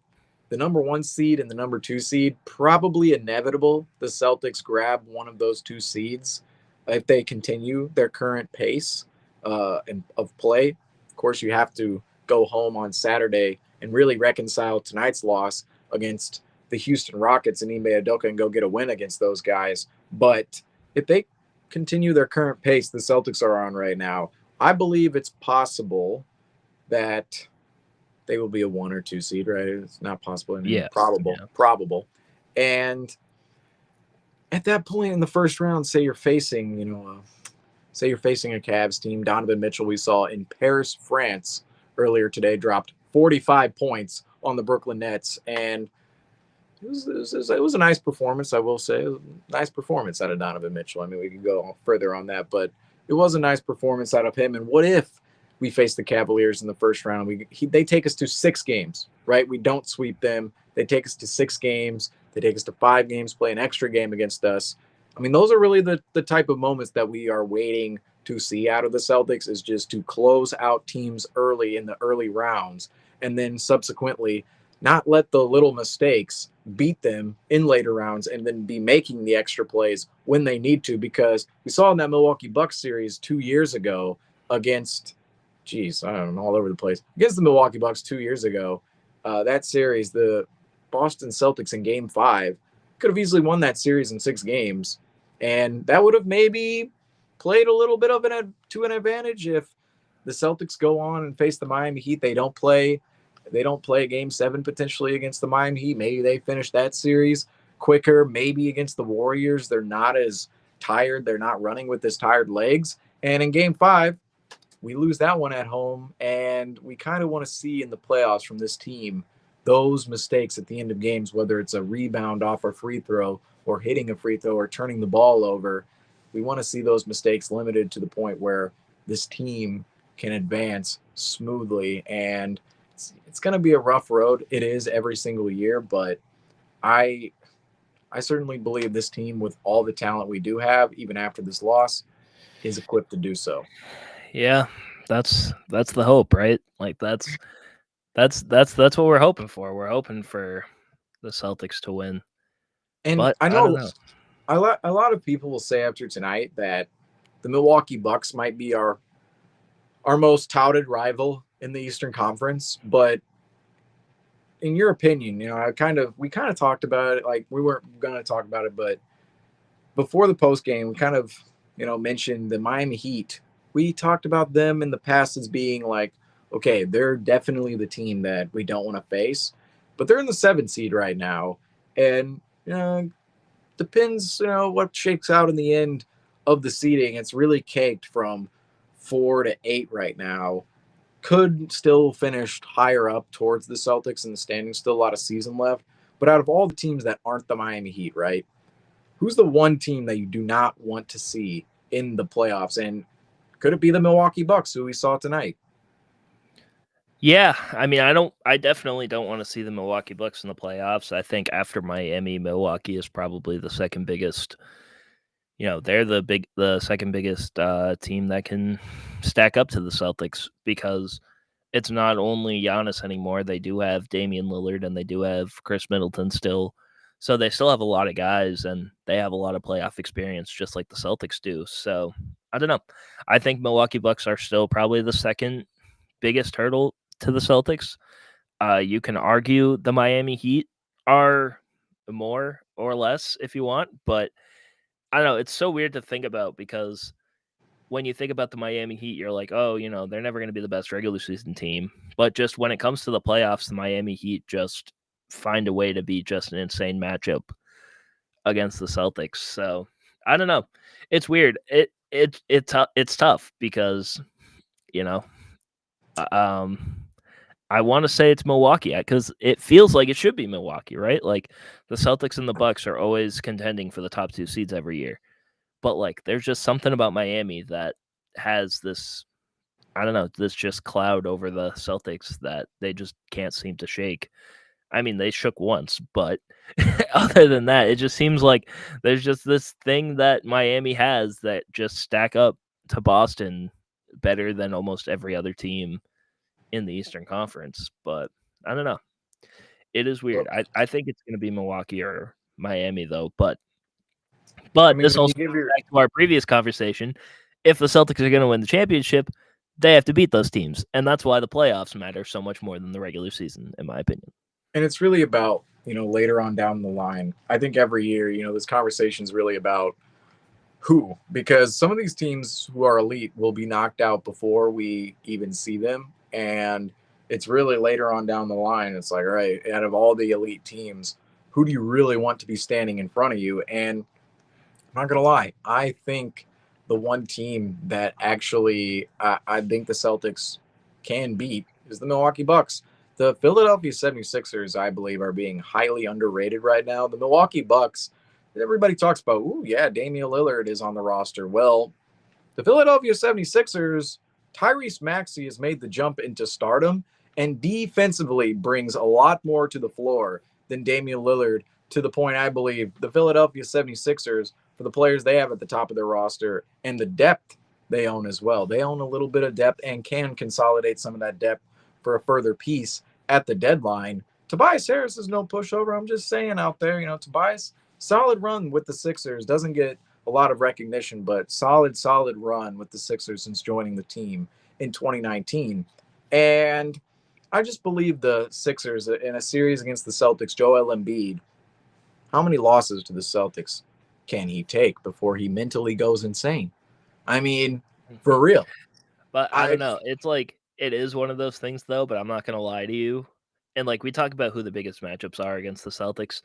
the number one seed and the number two seed, probably inevitable. The Celtics grab one of those two seeds if they continue their current pace of play. Of course, you have to go home on Saturday and really reconcile tonight's loss against the Houston Rockets and Ime Udoka and go get a win against those guys. But if they continue their current pace the Celtics are on right now, I believe it's possible that they will be a 1 or 2 seed, right? It's not possible. I mean, Yes, probable. yeah. Probable. And at that point in the first round, say you're facing, say you're facing a Cavs team. Donovan Mitchell, we saw in Paris, France earlier today, dropped 45 points on the Brooklyn Nets. And it was a nice performance, I will say. It was a nice performance out of Donovan Mitchell. I mean, we can go further on that, but it was a nice performance out of him. And what if we face the Cavaliers in the first round? They take us to 6 games, right? We don't sweep them. They take us to 6 games. They take us to 5 games, play an extra game against us. I mean, those are really the type of moments that we are waiting to see out of the Celtics, is just to close out teams early in the early rounds, and then subsequently not let the little mistakes beat them in later rounds, and then be making the extra plays when they need to. Because we saw in that Milwaukee Bucks series 2 years ago against, I'm all over the place, against the Milwaukee Bucks 2 years ago, that series, the Boston Celtics in Game 5 could have easily won that series in 6 games, and that would have maybe played a little bit of to an advantage if the Celtics go on and face the Miami Heat. They don't play Game 7 potentially against the Miami Heat. Maybe they finish that series quicker. Maybe against the Warriors, they're not as tired. They're not running with as tired legs. And in Game 5, we lose that one at home. And we kind of want to see in the playoffs from this team those mistakes at the end of games, whether it's a rebound off a free throw or hitting a free throw or turning the ball over. We want to see those mistakes limited to the point where this team can advance smoothly. And it's going to be a rough road. It is every single year, but I certainly believe this team, with all the talent we do have, even after this loss, is equipped to do so. Yeah, that's the hope, right? Like that's what we're hoping for. We're hoping for the Celtics to win. And But I I don't know know. a lot of people will say after tonight that the Milwaukee Bucks might be our most touted rival in the Eastern Conference, but in your opinion, we kind of talked about it, like we weren't going to talk about it, but before the post game, we kind of, mentioned the Miami Heat. We talked about them in the past as being like, okay, they're definitely the team that we don't want to face, but they're in the 7th seed right now. And, depends, what shakes out in the end of the seeding. It's really caked from 4 to 8 right now. Could still finish higher up towards the Celtics in the standings. Still a lot of season left. But out of all the teams that aren't the Miami Heat, right? Who's the one team that you do not want to see in the playoffs? And could it be the Milwaukee Bucks, who we saw tonight? Yeah, I mean, I definitely don't want to see the Milwaukee Bucks in the playoffs. I think after Miami, Milwaukee is probably the second biggest. They're the second biggest team that can stack up to the Celtics, because it's not only Giannis anymore. They do have Damian Lillard and they do have Chris Middleton still. So they still have a lot of guys and they have a lot of playoff experience, just like the Celtics do. So I don't know. I think Milwaukee Bucks are still probably the second biggest hurdle to the Celtics. You can argue the Miami Heat are more or less if you want, but I don't know. It's so weird to think about, because when you think about the Miami Heat, you're like, oh, they're never going to be the best regular season team. But just when it comes to the playoffs, the Miami Heat just find a way to be just an insane matchup against the Celtics. So I don't know. It's weird. it's tough because, you know, I want to say it's Milwaukee because it feels like it should be Milwaukee, right? Like the Celtics and the Bucks are always contending for the top 2 seeds every year. But like there's just something about Miami that has this, I don't know, this just cloud over the Celtics that they just can't seem to shake. I mean, they shook once, but other than that, it just seems like there's just this thing that Miami has that just stack up to Boston better than almost every other team in the Eastern Conference. But I don't know. It is weird. I think it's going to be Milwaukee or Miami, though. But I mean, this when you also give goes your back to our previous conversation. If the Celtics are going to win the championship, they have to beat those teams. And that's why the playoffs matter so much more than the regular season, in my opinion. and it's really about, later on down the line. I think every year, this conversation is really about who, because some of these teams who are elite will be knocked out before we even see them. And it's really later on down the line. It's like, all right, out of all the elite teams, who do you really want to be standing in front of you? And I'm not going to lie, I think the one team that actually I think the Celtics can beat is the Milwaukee Bucks. The Philadelphia 76ers, I believe, are being highly underrated right now. The Milwaukee Bucks, everybody talks about, ooh, yeah, Damian Lillard is on the roster. Well, the Philadelphia 76ers, Tyrese Maxey has made the jump into stardom and defensively brings a lot more to the floor than Damian Lillard, to the point I believe the Philadelphia 76ers, for the players they have at the top of their roster and the depth they own as well. They own a little bit of depth and can consolidate some of that depth for a further piece at the deadline. Tobias Harris is no pushover. I'm just saying out there, Tobias, solid run with the Sixers. Doesn't get a lot of recognition, but solid run with the Sixers since joining the team in 2019. And I just believe the Sixers in a series against the Celtics, Joel Embiid, how many losses to the Celtics can he take before he mentally goes insane? I mean, for real. But I I don't know. It's like it is one of those things though, but I'm not gonna lie to you. And like we talk about who the biggest matchups are against the Celtics.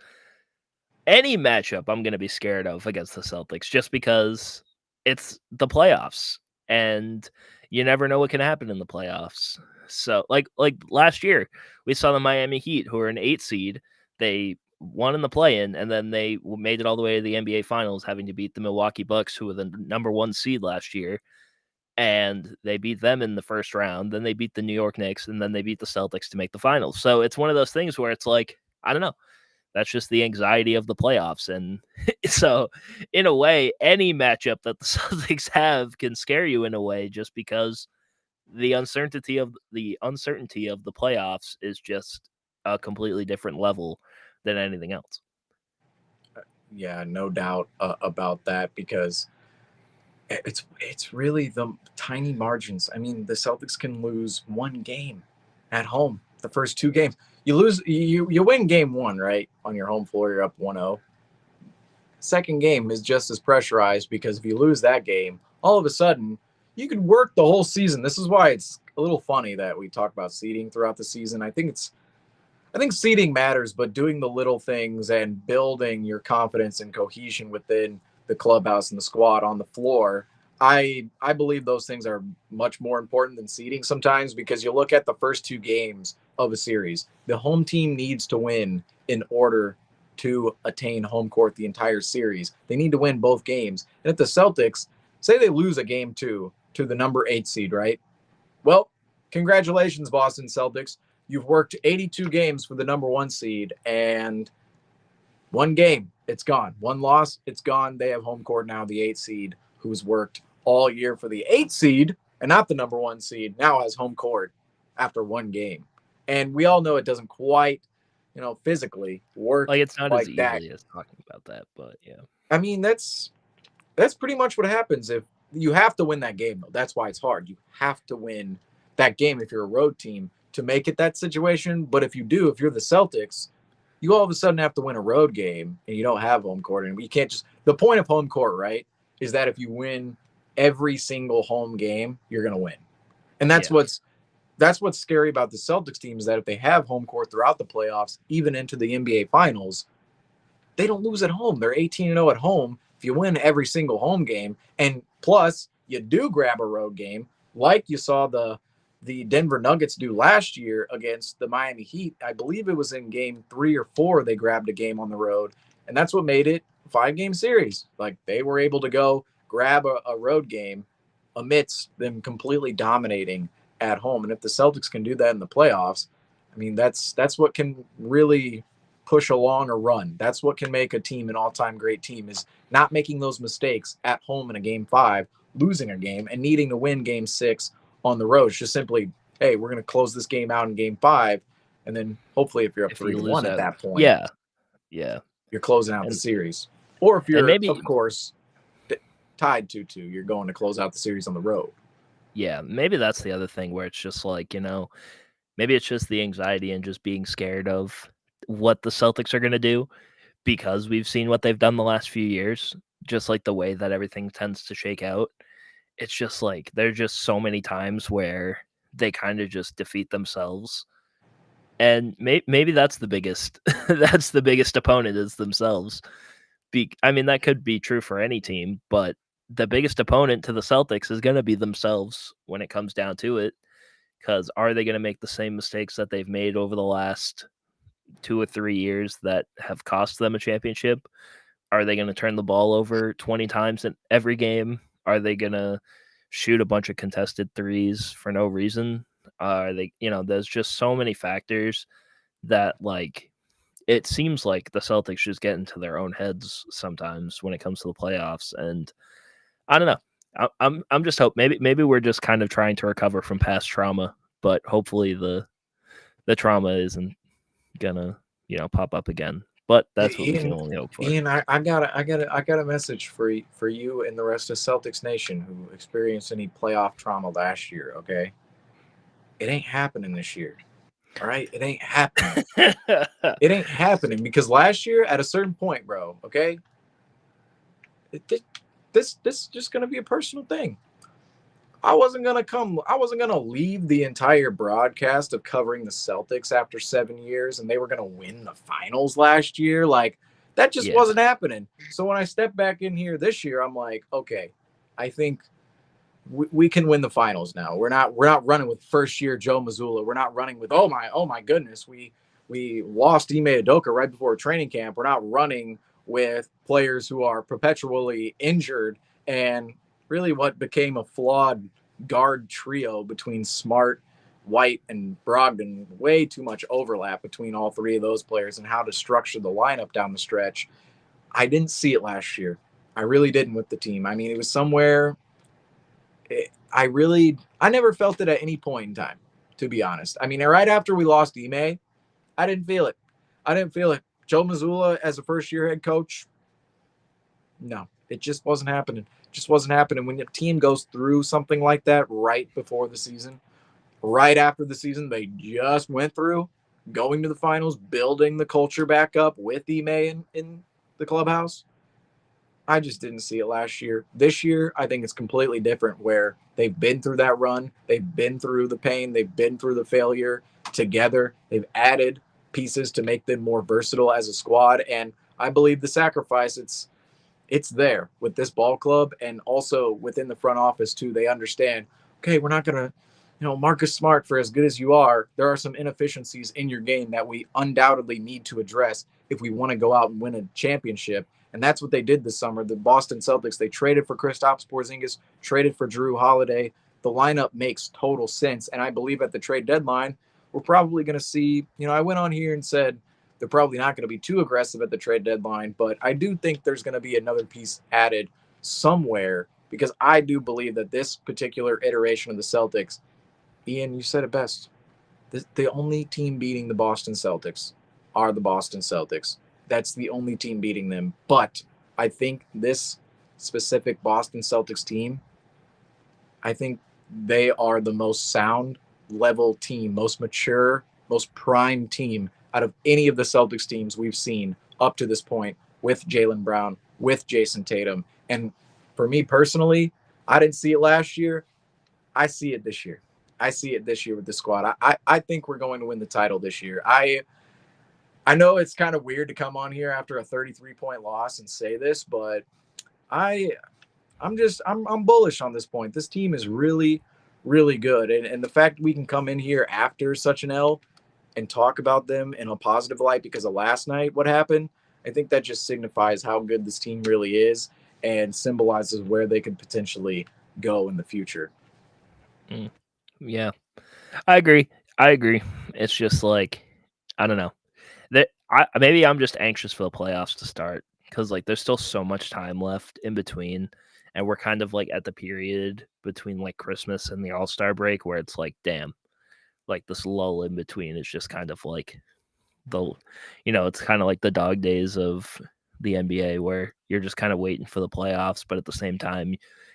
Any matchup I'm gonna be scared of against the Celtics just because it's the playoffs and you never know what can happen in the playoffs. So like last year, we saw the Miami Heat, who are an 8 seed. They won in the play-in, and then they made it all the way to the NBA Finals, having to beat the Milwaukee Bucks, who were the number 1 seed last year, and they beat them in the first round. Then they beat the New York Knicks, and then they beat the Celtics to make the finals. So it's one of those things where it's like, I don't know. That's just the anxiety of the playoffs. And so, in a way, any matchup that the Celtics have can scare you in a way, just because the uncertainty of the playoffs is just a completely different level than anything else. Yeah, no doubt about that, because it's really the tiny margins. I mean, the Celtics can lose one game at home. The first two games, you win game one, right? On your home floor, you're up 1-0. Second game is just as pressurized, because if you lose that game, all of a sudden you could work the whole season. This is why it's a little funny that we talk about seeding throughout the season. I think seeding matters, but doing the little things and building your confidence and cohesion within the clubhouse and the squad on the floor, I believe those things are much more important than seeding sometimes, because you look at the first two games of a series. The home team needs to win in order to attain home court the entire series. They need to win both games. And if the Celtics say they lose a game two to the number 8 seed, right? Well, congratulations, Boston Celtics. You've worked 82 games for the number 1 seed, and one game, it's gone. One loss, it's gone. They have home court now. The 8 seed, who's worked all year for the 8 seed and not the number 1 seed, now has home court after one game. And we all know it doesn't quite, physically work Like, it's not as like that. easy as talking about that, but yeah. I mean, that's pretty much what happens. If you have to win that game, though, that's why it's hard. You have to win that game if you're a road team to make it that situation. But if you're the Celtics, you all of a sudden have to win a road game and you don't have home court. And you can't just, the point of home court, right, is that if you win every single home game, you're going to win. And that's Yeah. what's scary about the Celtics team, is that if they have home court throughout the playoffs, even into the NBA Finals, they don't lose at home. They're 18-0 at home if you win every single home game. And Plus, you do grab a road game like you saw the Denver Nuggets do last year against the Miami Heat. I believe it was in game 3 or 4 they grabbed a game on the road, and that's what made it a 5-game series. Like, they were able to go grab a road game amidst them completely dominating at home. And if the Celtics can do that in the playoffs, I mean, that's what can really push along a run. That's what can make a team an all-time great team, is not making those mistakes at home in a game 5, losing a game, and needing to win game 6 on the road. It's just simply, hey, we're going to close this game out in game 5, and then hopefully if you're up If you lose 3-1 at out, that point, yeah, you're closing out the and series. Or if you're, maybe, of course, tied 2-2, you're going to close out the series on the road. yeah, maybe that's the other thing where it's just like, maybe it's just the anxiety and just being scared of what the Celtics are going to do, because we've seen what they've done the last few years, just like the way that everything tends to shake out. It's just like there's just so many times where they kind of just defeat themselves. And maybe that's the biggest that's the biggest opponent is themselves. I mean, that could be true for any team, but the biggest opponent to the Celtics is going to be themselves when it comes down to it. Because are they going to make the same mistakes that they've made over the last 2 or 3 years that have cost them a championship? Are they going to turn the ball over 20 times in every game? Are they going to shoot a bunch of contested threes for no reason? Are they, there's just so many factors that, like, it seems like the Celtics just get into their own heads sometimes when it comes to the playoffs. And I don't know. I'm just hope maybe we're just kind of trying to recover from past trauma, but hopefully the trauma isn't gonna pop up again. But that's what we can only hope for. Ian, I got a message for you and the rest of Celtics Nation who experienced any playoff trauma last year. Okay, it ain't happening this year. All right, it ain't happening. It ain't happening because last year at a certain point, bro. Okay, this is just gonna be a personal thing. I wasn't gonna leave the entire broadcast of covering the Celtics after 7 years, and they were gonna win the finals last year. Like, that just wasn't happening. So when I stepped back in here this year, I'm like, okay, I think we can win the finals now. We're not running with first year Joe Mazzulla. We're not running with oh my goodness, we lost Ime Udoka right before training camp. We're not running with players who are perpetually injured and really what became a flawed guard trio between Smart, White, and Brogdon. Way too much overlap between all three of those players and how to structure the lineup down the stretch. I didn't see it last year. I really didn't with the team. I mean, it was somewhere. I never felt it at any point in time, to be honest. I mean, right after we lost Ime, I didn't feel it. Joe Mazzulla as a first-year head coach, no, it just wasn't happening. Just wasn't happening. When the team goes through something like that right before the season, right after the season they just went through, going to the finals, building the culture back up with Ime in the clubhouse, I just didn't see it last year. This year, I think it's completely different where they've been through that run. They've been through the pain. They've been through the failure together. They've added pieces to make them more versatile as a squad. And I believe the sacrifice, it's there with this ball club and also within the front office too. They understand, okay, we're not going to, Marcus Smart, for as good as you are, there are some inefficiencies in your game that we undoubtedly need to address if we want to go out and win a championship. And that's what they did this summer. The Boston Celtics, they traded for Kristaps Porzingis, traded for Drew Holiday. The lineup makes total sense. And I believe at the trade deadline, we're probably going to see, I went on here and said they're probably not going to be too aggressive at the trade deadline, but I do think there's going to be another piece added somewhere because I do believe that this particular iteration of the Celtics, Ian, you said it best. The only team beating the Boston Celtics are the Boston Celtics. That's the only team beating them. But I think this specific Boston Celtics team, I think they are the most sound level team, most mature, most prime team out of any of the Celtics teams we've seen up to this point with Jaylen Brown, with Jason Tatum. And for me personally, I didn't see it last year. I see it this year. I see it this year with the squad. I think we're going to win the title this year. I know it's kind of weird to come on here after a 33-point loss and say this, but I I'm bullish on this point. This team is really, really good. And the fact we can come in here after such an L and talk about them in a positive light because of last night, what happened, I think that just signifies how good this team really is and symbolizes where they could potentially go in the future. Yeah, I agree. It's just like, I don't know. Maybe I'm just anxious for the playoffs to start because like there's still so much time left in between, and we're kind of like at the period between like Christmas and the All-Star break where it's like, damn, like this lull in between is just kind of like it's kind of like the dog days of the NBA where you're just kind of waiting for the playoffs, but at the same time,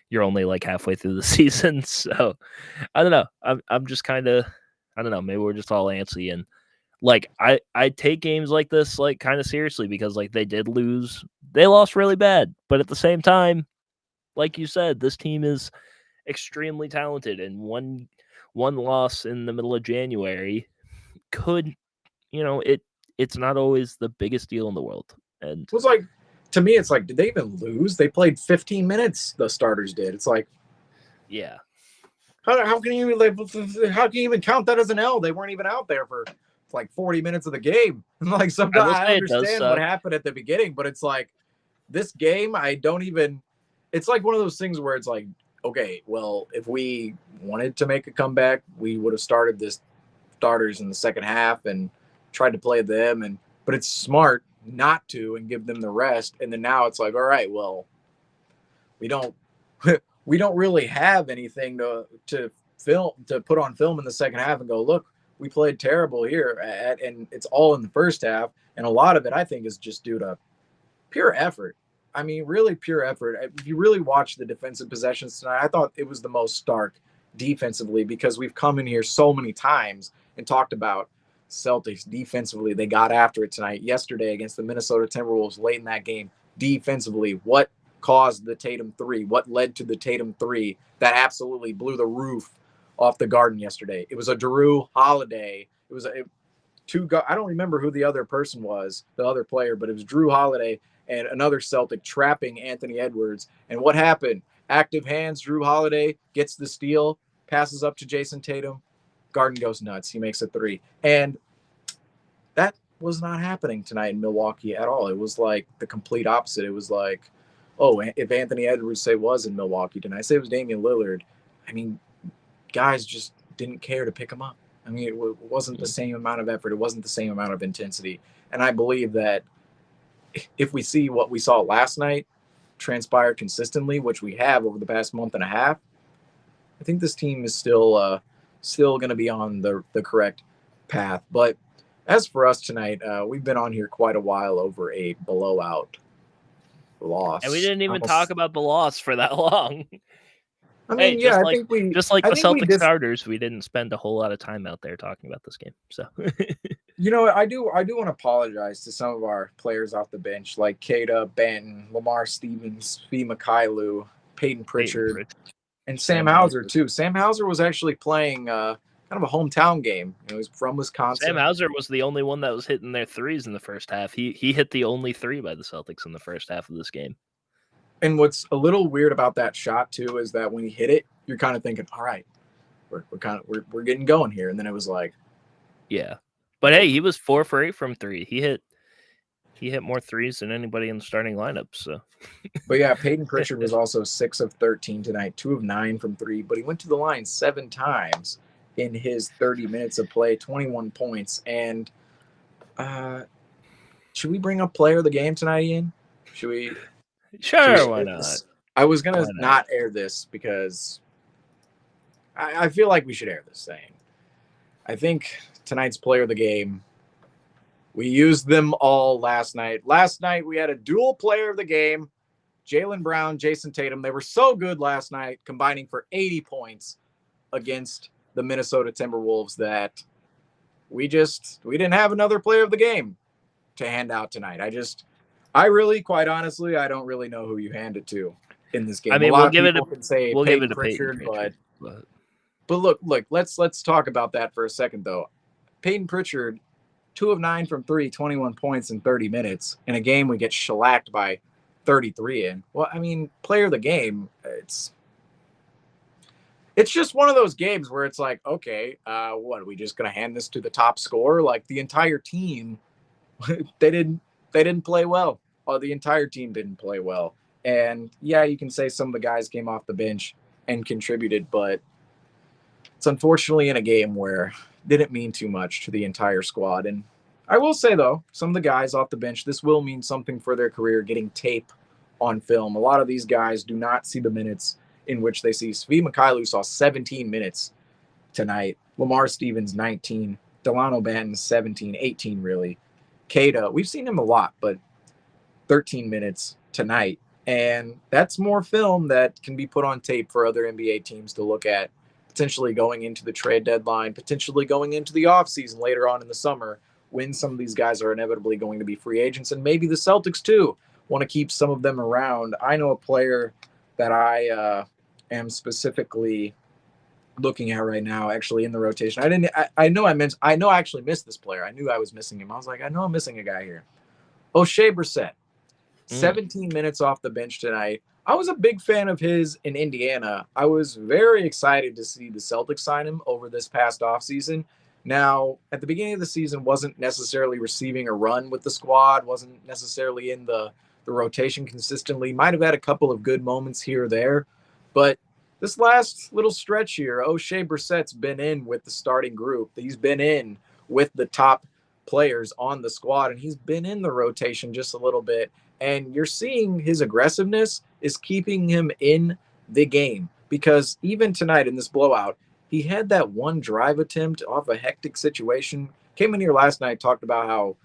you're only like halfway through the season. So I don't know. I'm just kind of, I don't know. Maybe we're just all antsy, and like I take games like this like kind of seriously because like they did lose, they lost really bad, but at the same time, like you said, this team is extremely talented, and one loss in the middle of January could, it's not always the biggest deal in the world. And It was like, to me, it's like, did they even lose? They played 15 minutes. The starters did. It's like, yeah, how can you even count that as an L? They weren't even out there for like 40 minutes of the game. Like sometimes I it does understand what happened at the beginning, but it's like this game, I don't even. It's like one of those things where it's like, okay, well, if we wanted to make a comeback, we would have started this starters in the second half and tried to play them, but it's smart not to and give them the rest. And then now it's like, all right, well, we don't we don't really have anything to put on film in the second half and go, look, we played terrible here, and it's all in the first half. And a lot of it, I think, is just due to pure effort. I mean, really pure effort. If you really watch the defensive possessions tonight, I thought it was the most stark defensively because we've come in here so many times and talked about Celtics defensively. They got after it tonight. Yesterday against the Minnesota Timberwolves late in that game, defensively, what caused the Tatum three? What led to the Tatum three that absolutely blew the roof off the Garden yesterday? It was a Drew Holiday. It was I don't remember who the other person was, the other player, but it was Drew Holiday and another Celtic trapping Anthony Edwards. And what happened? Active hands, Drew Holiday gets the steal, passes up to Jason Tatum. Garden goes nuts. He makes a three. And that was not happening tonight in Milwaukee at all. It was like the complete opposite. It was like, oh, if Anthony Edwards, say, was in Milwaukee tonight, say it was Damian Lillard, I mean, guys just didn't care to pick him up. I mean, it wasn't the same amount of effort. It wasn't the same amount of intensity. And I believe that if we see what we saw last night transpire consistently, which we have over the past month and a half, I think this team is still going to be on the correct path. But as for us tonight, we've been on here quite a while over a blowout loss. And we didn't even talk about the loss for that long. I mean, hey, I think we just like the Celtic starters, we didn't spend a whole lot of time out there talking about this game. So, I do want to apologize to some of our players off the bench, like Kata, Banton, Lamar Stevens, Fee Mikhailou, Peyton Pritchard, and Sam Hauser too. Sam Hauser was actually playing kind of a hometown game. He's from Wisconsin. Sam Hauser was the only one that was hitting their threes in the first half. He hit the only three by the Celtics in the first half of this game. And what's a little weird about that shot too is that when he hit it, you're kind of thinking, all right, we're getting going here. And then it was like, yeah. But hey, he was 4 for 8 from three. He hit more threes than anybody in the starting lineup. So, but yeah, Peyton Pritchard was also 6 of 13 tonight, 2 of 9 from three. But he went to the line 7 times in his 30 minutes of play, 21 points. And should we bring up player of the game tonight, Ian? Should we? Sure, why not? I was gonna not air this because I feel like we should air this thing. I think tonight's player of the game. We used them all last night. Last night we had a dual player of the game, Jaylen Brown, Jason Tatum. They were so good last night, combining for 80 points against the Minnesota Timberwolves that we didn't have another player of the game to hand out tonight. I really, quite honestly, I don't really know who you hand it to in this game. I mean, we'll give it to Peyton, but look, let's talk about that for a second though. Peyton Pritchard, 2 of 9 from three, 21 points in 30 minutes in a game we get shellacked by 33 in. Well, I mean, player of the game, it's just one of those games where it's like, okay, what are we just gonna hand this to the top scorer? Like the entire team, they didn't play well. Oh, the entire team didn't play well. And yeah, you can say some of the guys came off the bench and contributed, but it's unfortunately in a game where didn't mean too much to the entire squad. And I will say though, some of the guys off the bench, this will mean something for their career, getting tape on film. A lot of these guys do not see the minutes in which they see. Svi Mykhailiuk saw 17 minutes tonight. Lamar Stevens, 19. Delano Banton, 17, 18 really. Keita, we've seen him a lot, but 13 minutes tonight. And that's more film that can be put on tape for other NBA teams to look at, potentially going into the trade deadline, potentially going into the offseason later on in the summer, when some of these guys are inevitably going to be free agents. And maybe the Celtics, too, want to keep some of them around. I know a player that I am specifically looking at right now, actually in the rotation. I know I actually missed this player. I knew I was missing him. I was like, I know I'm missing a guy here. O'Shea Brissett, 17 minutes off the bench tonight. I was a big fan of his in Indiana. I was very excited to see the Celtics sign him over this past offseason. Now, at the beginning of the season, wasn't necessarily receiving a run with the squad, wasn't necessarily in the rotation consistently, might have had a couple of good moments here or there. But this last little stretch here, O'Shea Brissett's been in with the starting group. He's been in with the top players on the squad, and he's been in the rotation just a little bit. And you're seeing his aggressiveness is keeping him in the game, because even tonight in this blowout, he had that one drive attempt off a hectic situation. Came in here last night, talked about how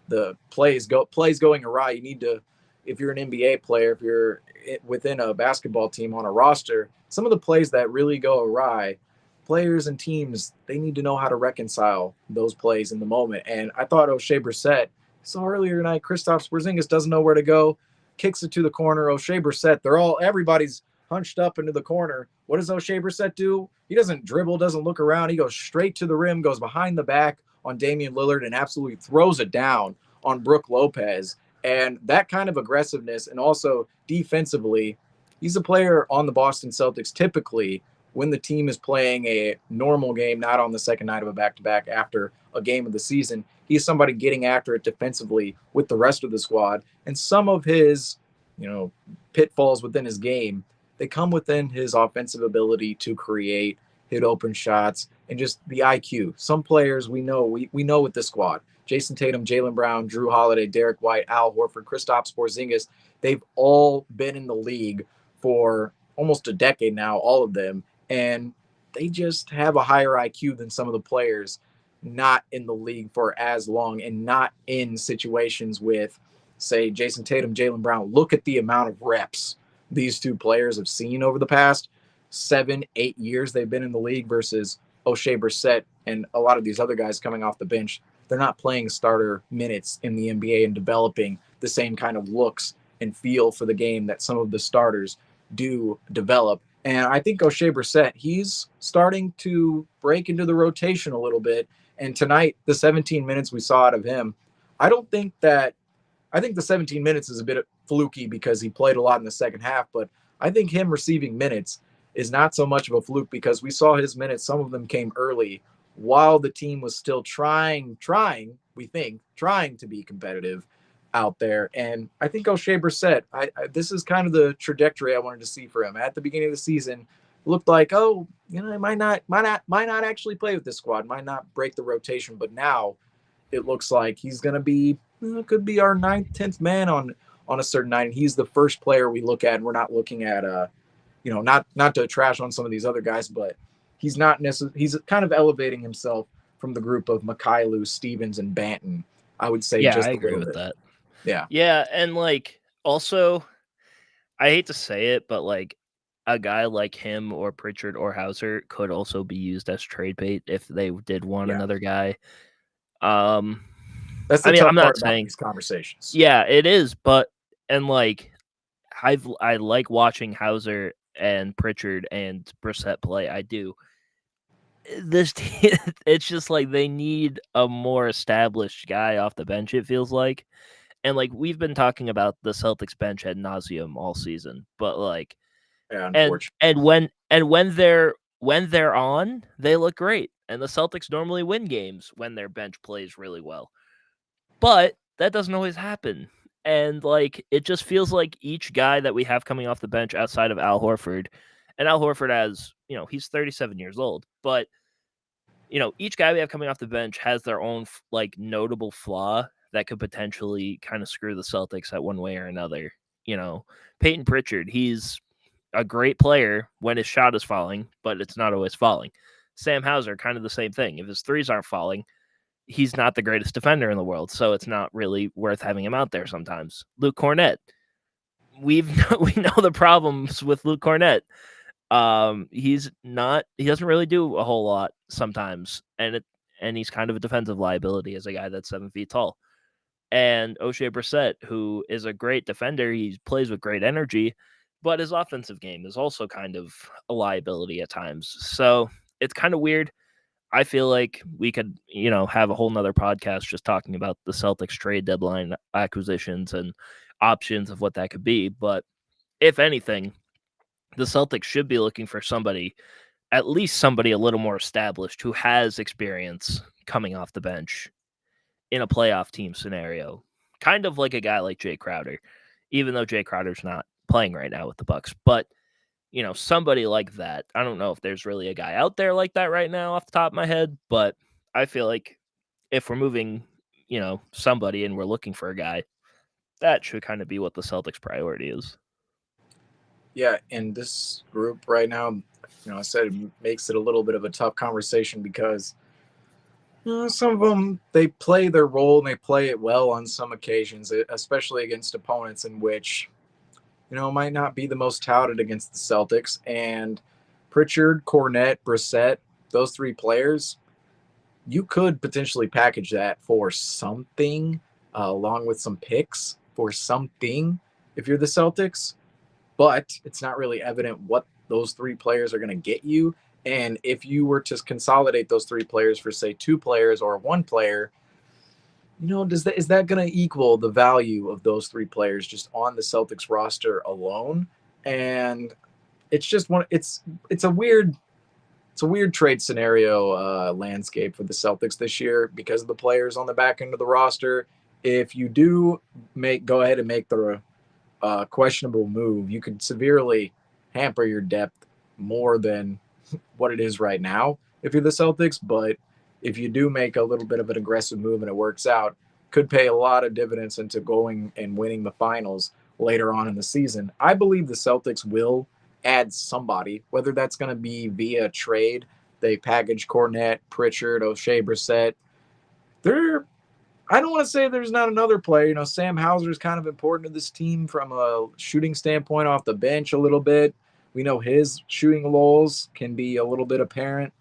the plays going awry. You need to, if you're an NBA player, if you're within a basketball team on a roster, some of the plays that really go awry, players and teams, they need to know how to reconcile those plays in the moment. And I thought O'Shea Brissett, saw earlier tonight, Kristaps Porzingis doesn't know where to go, kicks it to the corner. O'Shea Brissett, everybody's hunched up into the corner. What does O'Shea Brissett do? He doesn't dribble, doesn't look around. He goes straight to the rim, goes behind the back on Damian Lillard, and absolutely throws it down on Brook Lopez. And that kind of aggressiveness, and also defensively, he's a player on the Boston Celtics typically when the team is playing a normal game, not on the second night of a back-to-back after a game of the season. He's somebody getting after it defensively with the rest of the squad. And some of his, pitfalls within his game, they come within his offensive ability to create, hit open shots, and just the IQ. Some players we know with this squad, Jason Tatum, Jaylen Brown, Drew Holiday, Derek White, Al Horford, Kristaps Porzingis, they've all been in the league for almost a decade now, all of them, and they just have a higher IQ than some of the players not in the league for as long and not in situations with, say, Jason Tatum, Jaylen Brown. Look at the amount of reps these two players have seen over the past 7-8 years they've been in the league versus O'Shea Brissett and a lot of these other guys coming off the bench. They're not playing starter minutes in the NBA and developing the same kind of looks and feel for the game that some of the starters do develop. And I think O'Shea Brissett, he's starting to break into the rotation a little bit. And tonight, the 17 minutes we saw out of him, I think the 17 minutes is a bit fluky because he played a lot in the second half, but I think him receiving minutes is not so much of a fluke because we saw his minutes, some of them came early while the team was still trying to be competitive out there. And I think O'Shea Brissett, this is kind of the trajectory I wanted to see for him. At the beginning of the season, looked like, it might not actually play with this squad, might not break the rotation, but now it looks like he's going to be, could be our 9th, 10th man on a certain night. And he's the first player we look at, and we're not looking at, not to trash on some of these other guys, but he's not necessarily, he's kind of elevating himself from the group of Mykhailiuk, Stevens, and Banton, I would say. Yeah, I agree with that. Yeah. Yeah, and also, I hate to say it, but a guy like him or Pritchard or Hauser could also be used as trade bait if they did want another guy. That's the tough part about these conversations. Yeah, it is, but I like watching Hauser and Pritchard and Brissett play. I do. This team, it's just like they need a more established guy off the bench, it feels like. And like we've been talking about the Celtics bench ad nauseum all season, but like Yeah, and unfortunately. when they're on, they look great. And the Celtics normally win games when their bench plays really well. But that doesn't always happen. And like it just feels like each guy that we have coming off the bench outside of Al Horford, and Al Horford has, he's 37 years old, but each guy we have coming off the bench has their own like notable flaw that could potentially kind of screw the Celtics at one way or another. Peyton Pritchard, he's a great player when his shot is falling, but it's not always falling. Sam Hauser, kind of the same thing. If his threes aren't falling, he's not the greatest defender in the world, so it's not really worth having him out there sometimes. Luke Cornett, we know the problems with Luke Cornett. He doesn't really do a whole lot sometimes, and he's kind of a defensive liability as a guy that's 7 feet tall. And O'Shea Brissett, who is a great defender, he plays with great energy, but his offensive game is also kind of a liability at times. So it's kind of weird. I feel like we could, have a whole nother podcast just talking about the Celtics trade deadline acquisitions and options of what that could be. But if anything, the Celtics should be looking for somebody, at least somebody a little more established who has experience coming off the bench in a playoff team scenario. Kind of like a guy like Jay Crowder, even though Jay Crowder's not playing right now with the Bucks. But somebody like that. I don't know if there's really a guy out there like that right now off the top of my head, but I feel like if we're moving, somebody and we're looking for a guy, that should kind of be what the Celtics' priority is. Yeah, in this group right now, I said it makes it a little bit of a tough conversation because some of them, they play their role and they play it well on some occasions, especially against opponents in which might not be the most touted against the Celtics. And Pritchard, Cornette, Brissett, those three players, you could potentially package that for something, along with some picks for something if you're the Celtics. But it's not really evident what those three players are going to get you. And if you were to consolidate those three players for, say, two players or one player, is that going to equal the value of those three players just on the Celtics roster alone? And it's just it's a weird trade scenario landscape for the Celtics this year because of the players on the back end of the roster. If you do go ahead and make the questionable move, you could severely hamper your depth more than what it is right now if you're the Celtics. But if you do make a little bit of an aggressive move and it works out, could pay a lot of dividends into going and winning the finals later on in the season. I believe the Celtics will add somebody, whether that's going to be via trade. They package Cornette, Pritchard, O'Shea Brissett. I don't want to say there's not another player. Sam Hauser is kind of important to this team from a shooting standpoint off the bench a little bit. We know his shooting lulls can be a little bit apparent.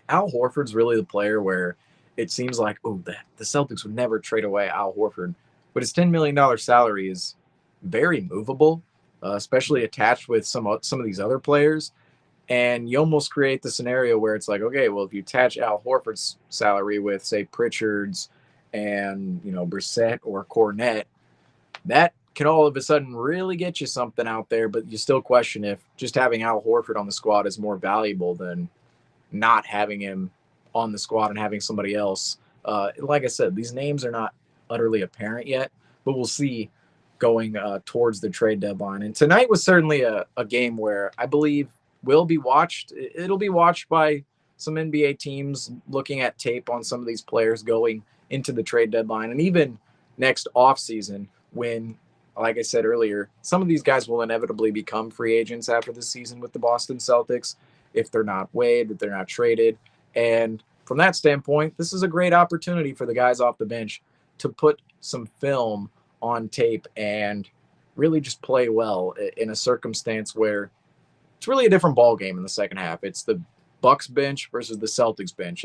Al Horford's really the player where it seems like, the Celtics would never trade away Al Horford. But his $10 million salary is very movable, especially attached with some of these other players. And you almost create the scenario where it's like, okay, well, if you attach Al Horford's salary with, say, Pritchard's and, Brissett or Cornette, that can all of a sudden really get you something out there. But you still question if just having Al Horford on the squad is more valuable than not having him on the squad and having somebody else. Like I said, these names are not utterly apparent yet, but we'll see going towards the trade deadline. And tonight was certainly a game where I believe will be watched. It'll be watched by some NBA teams looking at tape on some of these players going into the trade deadline. And even next offseason when, like I said earlier, some of these guys will inevitably become free agents after the season with the Boston Celtics if they're not waived, if they're not traded. And from that standpoint, this is a great opportunity for the guys off the bench to put some film on tape and really just play well in a circumstance where it's really a different ball game in the second half. It's the Bucks bench versus the Celtics bench.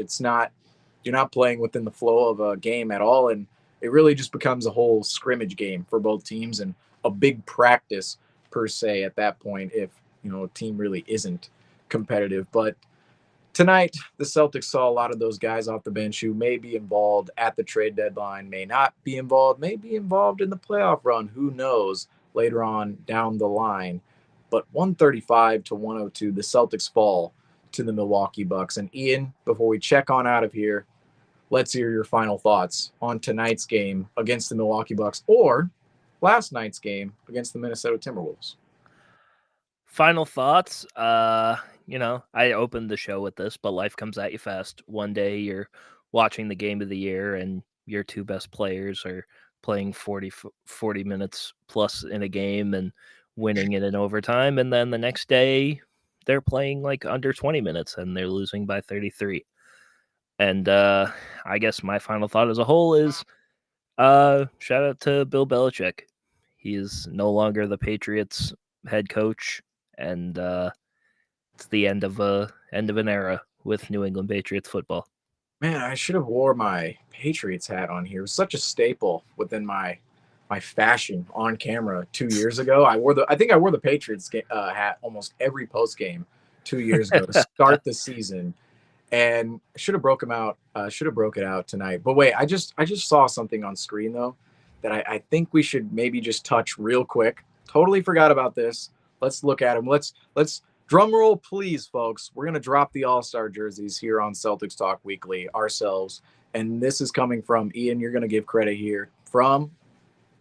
You're not playing within the flow of a game at all, and it really just becomes a whole scrimmage game for both teams and a big practice per se at that point if a team really isn't competitive. But Tonight, the Celtics saw a lot of those guys off the bench who may be involved at the trade deadline, may not be involved, may be involved in the playoff run. Who knows later on down the line. But 135 to 102, the Celtics fall to the Milwaukee Bucks. And Ian, before we check on out of here, let's hear your final thoughts on tonight's game against the Milwaukee Bucks or last night's game against the Minnesota Timberwolves. Final thoughts. I opened the show with this, but life comes at you fast. One day you're watching the game of the year and your two best players are playing 40 minutes plus in a game and winning it in overtime. And then the next day they're playing like under 20 minutes and they're losing by 33. And I guess my final thought as a whole is shout out to Bill Belichick. He is no longer the Patriots head coach, and it's the end of an era with New England Patriots football. Man, I should have wore my Patriots hat on here. It was such a staple within my fashion on camera 2 years ago. I think I wore the Patriots hat almost every post game 2 years ago to start the season, and should have broke it out tonight. But wait, I just saw something on screen though that I think we should maybe just touch real quick. Totally forgot about this. Let's look at them. Let's drum roll, please, folks. We're gonna drop the All-Star jerseys here on Celtics Talk Weekly ourselves, and this is coming from Ian. You're gonna give credit here from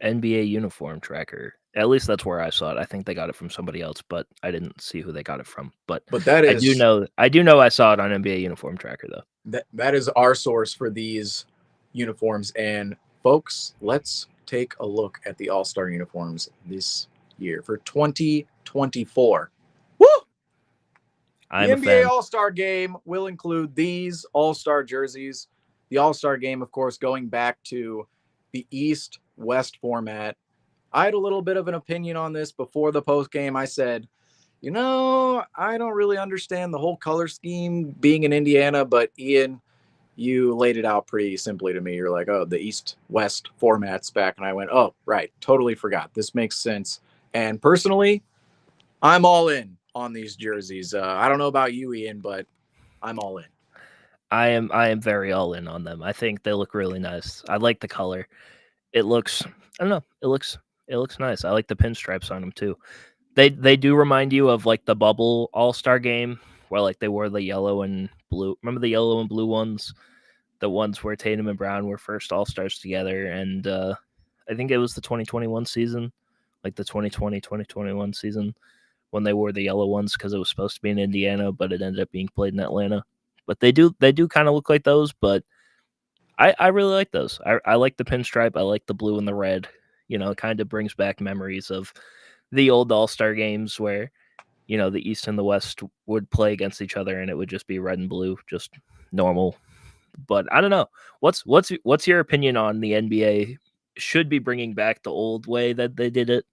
NBA Uniform Tracker. At least that's where I saw it. I think they got it from somebody else, but I didn't see who they got it from. But that is I do know I saw it on NBA Uniform Tracker though. That is our source for these uniforms. And folks, let's take a look at the All-Star uniforms this year for 2024. Woo! The NBA All-Star Game will include these All-Star jerseys. The All-Star Game, of course, going back to the East-West format. I had a little bit of an opinion on this before the post game. I said, I don't really understand the whole color scheme being in Indiana, but Ian, you laid it out pretty simply to me. You're like, oh, the East-West format's back. And I went, oh, right, totally forgot. This makes sense. And personally, I'm all in on these jerseys. I don't know about you, Ian, but I'm all in. I am very all in on them. I think they look really nice. I like the color. It looks, I don't know, it looks nice. I like the pinstripes on them too. They do remind you of like the bubble All-Star game where like they wore the yellow and blue. Remember the yellow and blue ones? The ones where Tatum and Brown were first All-Stars together. And I think it was the 2021 season, like the 2020-2021 season when they wore the yellow ones because it was supposed to be in Indiana, but it ended up being played in Atlanta. But they do kind of look like those, but I really like those. I like the pinstripe. I like the blue and the red. It kind of brings back memories of the old All-Star games where, the East and the West would play against each other and it would just be red and blue, just normal. But I don't know. What's your opinion on the NBA should be bringing back the old way that they did it,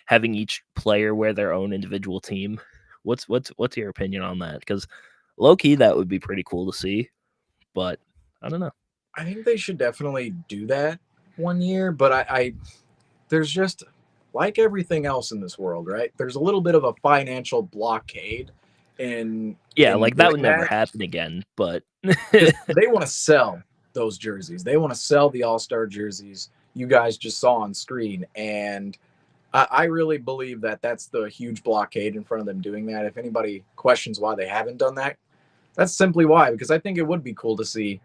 having each player wear their own individual team? What's your opinion on that? Because low key, that would be pretty cool to see, but I don't know. I think they should definitely do that one year, but I there's just like everything else in this world, right? There's a little bit of a financial blockade in that would never happen again, but they want to sell those jerseys. They want to sell the All-Star jerseys you guys just saw on screen, and I really believe that that's the huge blockade in front of them doing that. If anybody questions why they haven't done that, that's simply why, because I think it would be cool to see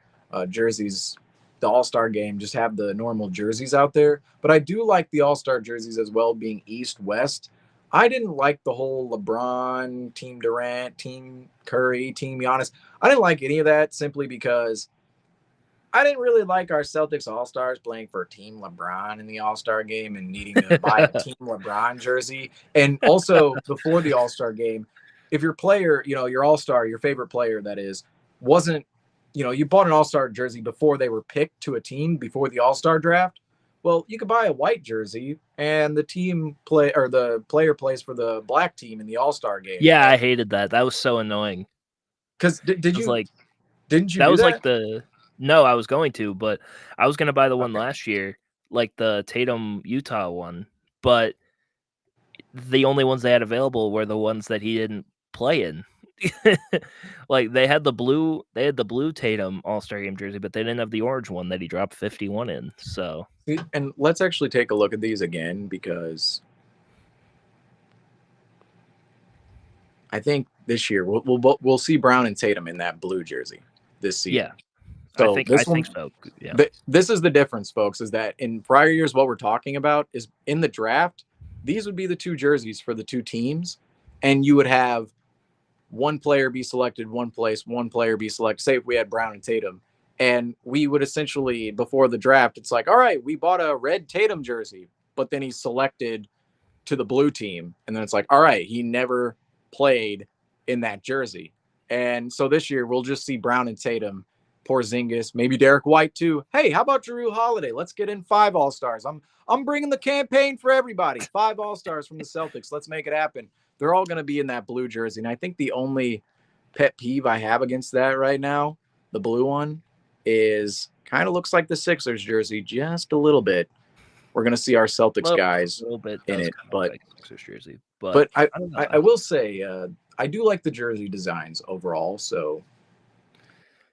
jerseys, the All-Star game, just have the normal jerseys out there. But I do like the All-Star jerseys as well, being East-West. I didn't like the whole LeBron, Team Durant, Team Curry, Team Giannis. I didn't like any of that simply because I didn't really like our Celtics All-Stars playing for Team LeBron in the All-Star game and needing to buy a Team LeBron jersey. And also before the All-Star game, if your player, your All-Star, your favorite player, that is, wasn't, you bought an All-Star jersey before they were picked to a team before the All-Star draft. Well, you could buy a white jersey and the player plays for the black team in the All-Star game. Yeah, I hated that. That was so annoying. Because didn't you? That was like no, I was going to, but I was going to buy the one last year, like the Tatum Utah one, but the only ones they had available were the ones that he didn't play in. Like they had the blue Tatum All-Star Game jersey, but they didn't have the orange one that he dropped 51 in. So, and let's actually take a look at these again, because I think this year we'll see Brown and Tatum in that blue jersey this season. yeah, So I think so. Yeah. This is the difference, folks, is that in prior years, what we're talking about is in the draft, these would be the two jerseys for the two teams, and you would have one player be selected one place, one player be selected. Say if we had Brown and Tatum, and we would essentially, before the draft, it's like, all right, we bought a red Tatum jersey, but then he's selected to the blue team. And then it's like, all right, he never played in that jersey. And so this year we'll just see Brown and Tatum, Porzingis, maybe Derek White too. Hey, how about Jrue Holiday? Let's get in 5 All-Stars. I'm bringing the campaign for everybody. 5 All-Stars from the Celtics. Let's make it happen. They're all going to be in that blue jersey. And I think the only pet peeve I have against that right now, the blue one, is kind of looks like the Sixers jersey just a little bit. We're going to see our Celtics guys in it, but like Sixers jersey. But I will say I do like the jersey designs overall. So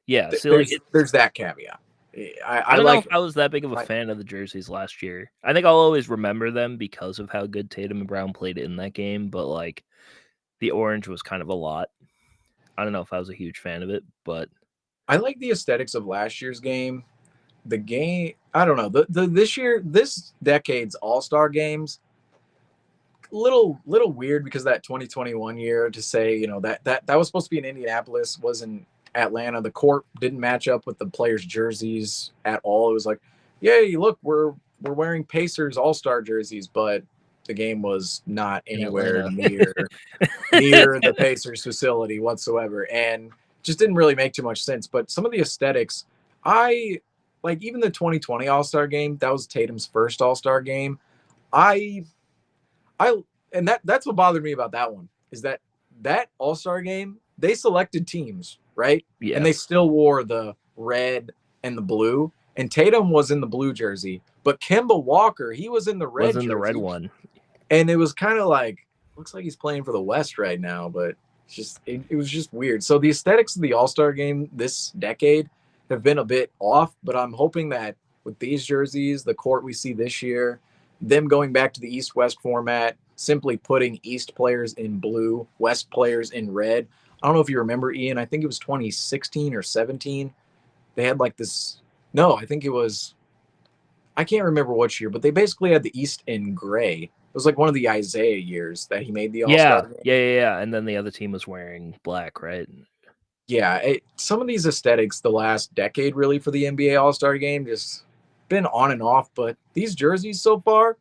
yeah, there's that caveat. I don't know if I was that big of a fan of the jerseys last year. I think I'll always remember them because of how good Tatum and Brown played in that game, but like the orange was kind of a lot. I don't know if I was a huge fan of it, but I like the aesthetics of last year's game. The game, I don't know. This decade's All-Star games, little weird, because that 2021 year, to say, that was supposed to be in Indianapolis, was in Atlanta. The court didn't match up with the players' jerseys at all. It was like, yay, look, we're wearing Pacers All-Star jerseys, but the game was not anywhere near the Pacers facility whatsoever, and just didn't really make too much sense. But some of the aesthetics, I like, even the 2020 All-Star game, that was Tatum's first All-Star game. And that's what bothered me about that one, is that All-Star game, they selected teams, right? Yeah. And they still wore the red and the blue. And Tatum was in the blue jersey, but Kemba Walker, he was in the red jersey. The red one. And it was kind of like, looks like he's playing for the West right now, but it was just weird. So the aesthetics of the All-Star game this decade have been a bit off, but I'm hoping that with these jerseys, the court we see this year, them going back to the East-West format, simply putting East players in blue, West players in red. I don't know if you remember, Ian, I think it was 2016 or 17. They had like this, no, I think it was, I can't remember which year, but they basically had the East in gray. It was like one of the Isaiah years that he made the All-Star game. Yeah. And then the other team was wearing black, right? Yeah, some of these aesthetics the last decade, really, for the NBA All-Star game, just been on and off. But these jerseys so far,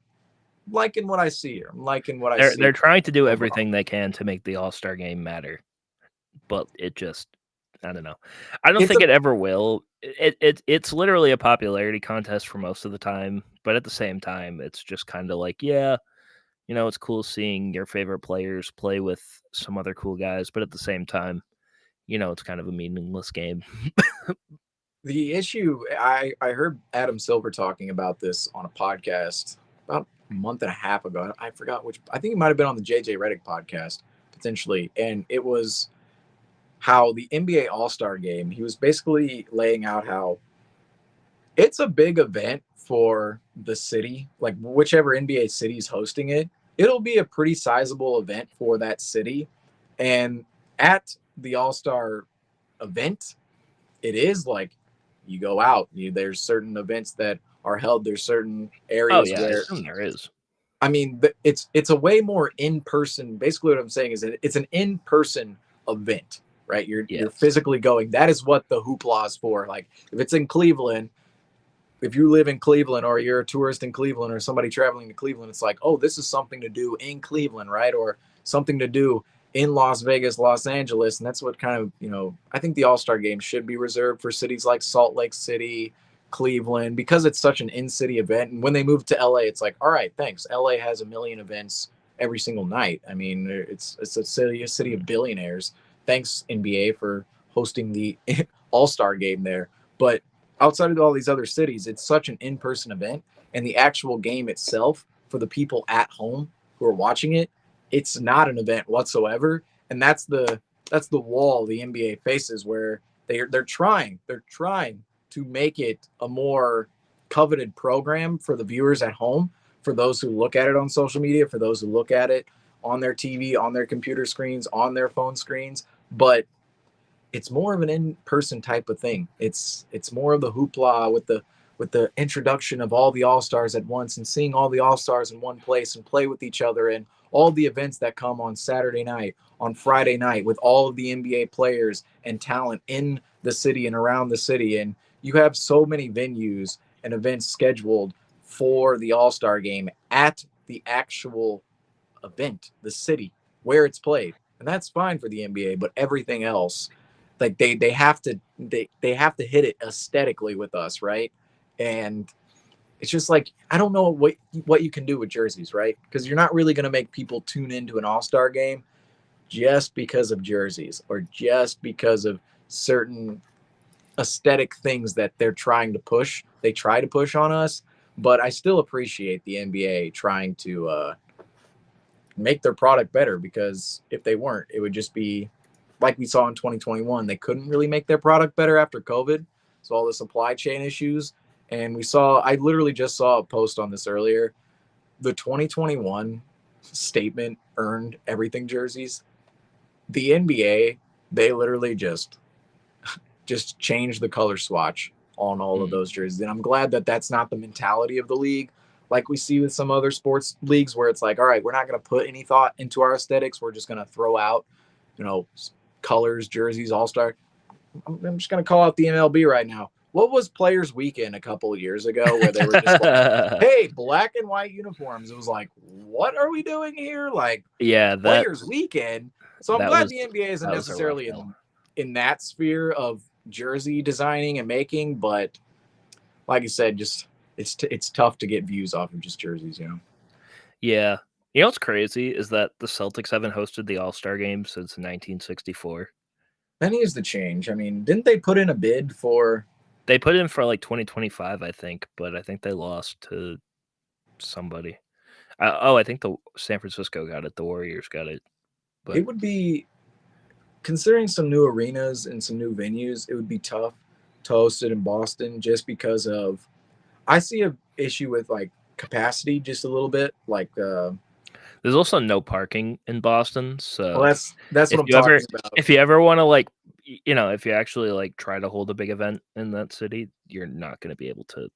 I'm liking what I see here. I'm liking what I see. They're trying to do everything they can to make the All-Star game matter, but it just, I don't know. I don't think it ever will. It's literally a popularity contest for most of the time, but at the same time, it's just kind of like, yeah, it's cool seeing your favorite players play with some other cool guys, but at the same time, it's kind of a meaningless game. The issue, I heard Adam Silver talking about this on a podcast about a month and a half ago. I forgot which. I think it might have been on the JJ Redick podcast, potentially. And it was how the NBA All-Star game, he was basically laying out how it's a big event for the city, like whichever NBA city is hosting it. It'll be a pretty sizable event for that city. And at the All-Star event, it is like you go out. There's certain events that are held. There's certain areas where there is. I mean, it's a way more in-person. Basically, what I'm saying is that it's an in-person event, right? You're physically going. That is what the hoopla is for. Like if it's in Cleveland, if you live in Cleveland or you're a tourist in Cleveland or somebody traveling to Cleveland, it's like, oh, this is something to do in Cleveland, right? Or something to do in Las Vegas, Los Angeles. And that's what kind of, I think the All-Star game should be reserved for cities like Salt Lake City, Cleveland, because it's such an in-city event. And when they move to LA, it's like, all right, thanks. LA has a million events every single night. I mean, it's a city of billionaires. Thanks, NBA, for hosting the All-Star game there. But outside of all these other cities, it's such an in-person event. And the actual game itself, for the people at home who are watching it, it's not an event whatsoever. And that's the that's the wall the NBA faces, where they're trying to make it a more coveted program for the viewers at home, for those who look at it on social media, for those who look at it on their TV, on their computer screens, on their phone screens. But it's more of an in-person type of thing. It's more of the hoopla with the introduction of all the all-stars at once, and seeing all the all-stars in one place and play with each other, and all the events that come on Saturday night, on Friday night, with all of the NBA players and talent in the city and around the city. And you have so many venues and events scheduled for the all-star game at the actual event, the city where it's played. And that's fine for the NBA, but everything else, like they have to they have to hit it aesthetically with us, right? And it's just like, I don't know what you can do with jerseys, right? Because you're not really going to make people tune into an all-star game just because of jerseys, or just because of certain aesthetic things that they're trying to push. They try to push on us, but I still appreciate the NBA trying to make their product better, because if they weren't, it would just be like we saw in 2021. They couldn't really make their product better after COVID. So all the supply chain issues. And I literally just saw a post on this earlier. The 2021 statement earned everything jerseys. The NBA, they literally just changed the color swatch on all of those jerseys. And I'm glad that that's not the mentality of the league, like we see with some other sports leagues, where it's like, all right, we're not going to put any thought into our aesthetics. We're just going to throw out, colors, jerseys, all-star. I'm just going to call out the MLB right now. What was Players Weekend a couple of years ago, where they were just like, hey, black and white uniforms? It was like, what are we doing here? Like, yeah, Players Weekend. So I'm glad the NBA isn't that was necessarily in that sphere of jersey designing and making, but like I said, just it's tough to get views off of just jerseys, Yeah. You know what's crazy is that the Celtics haven't hosted the All-Star game since 1964. That needs to change. I mean, didn't they put in a bid for? They put in for like 2025, I think, but I think they lost to somebody. I think the San Francisco got it. The Warriors got it. But it would be, considering some new arenas and some new venues, it would be tough to host it in Boston, just because of, I see a issue with like capacity just a little bit. Like there's also no parking in Boston, so that's what I'm talking about. If you ever want to if you actually like try to hold a big event in that city, you're not going to be able to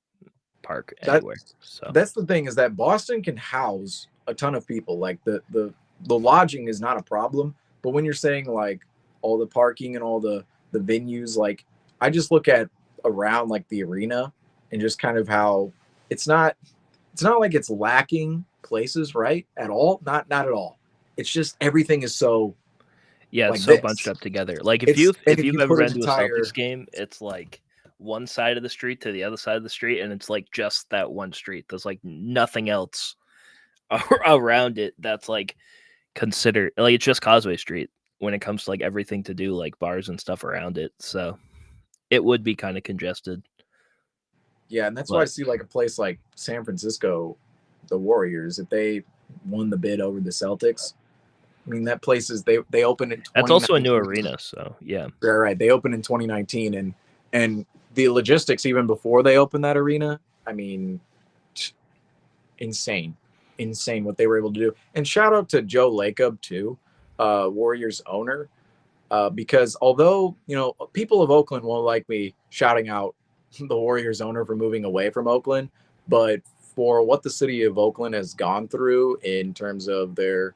park anywhere. So that's the thing, is that Boston can house a ton of people. Like the lodging is not a problem, but when you're saying like all the parking and all the venues, like I just look at around like the arena, and just kind of how it's not like it's lacking places, right? At all. Not at all. It's just everything is so like so bunched up together. Like if you've ever been to a Celtics game, it's like one side of the street to the other side of the street, and it's like just that one street. There's like nothing else around it that's like considered, like it's just Causeway Street when it comes to like everything to do, like bars and stuff around it. So it would be kind of congested. Yeah, and that's why I see like a place like San Francisco, the Warriors, if they won the bid over the Celtics, I mean, that place is they opened in 2019. That's also a new arena, so yeah. Right. They opened in 2019, and the logistics even before they opened that arena, I mean, insane what they were able to do. And shout out to Joe Lacob too, Warriors owner, because although people of Oakland won't like me shouting out the Warriors owner for moving away from Oakland, but for what the city of Oakland has gone through in terms of their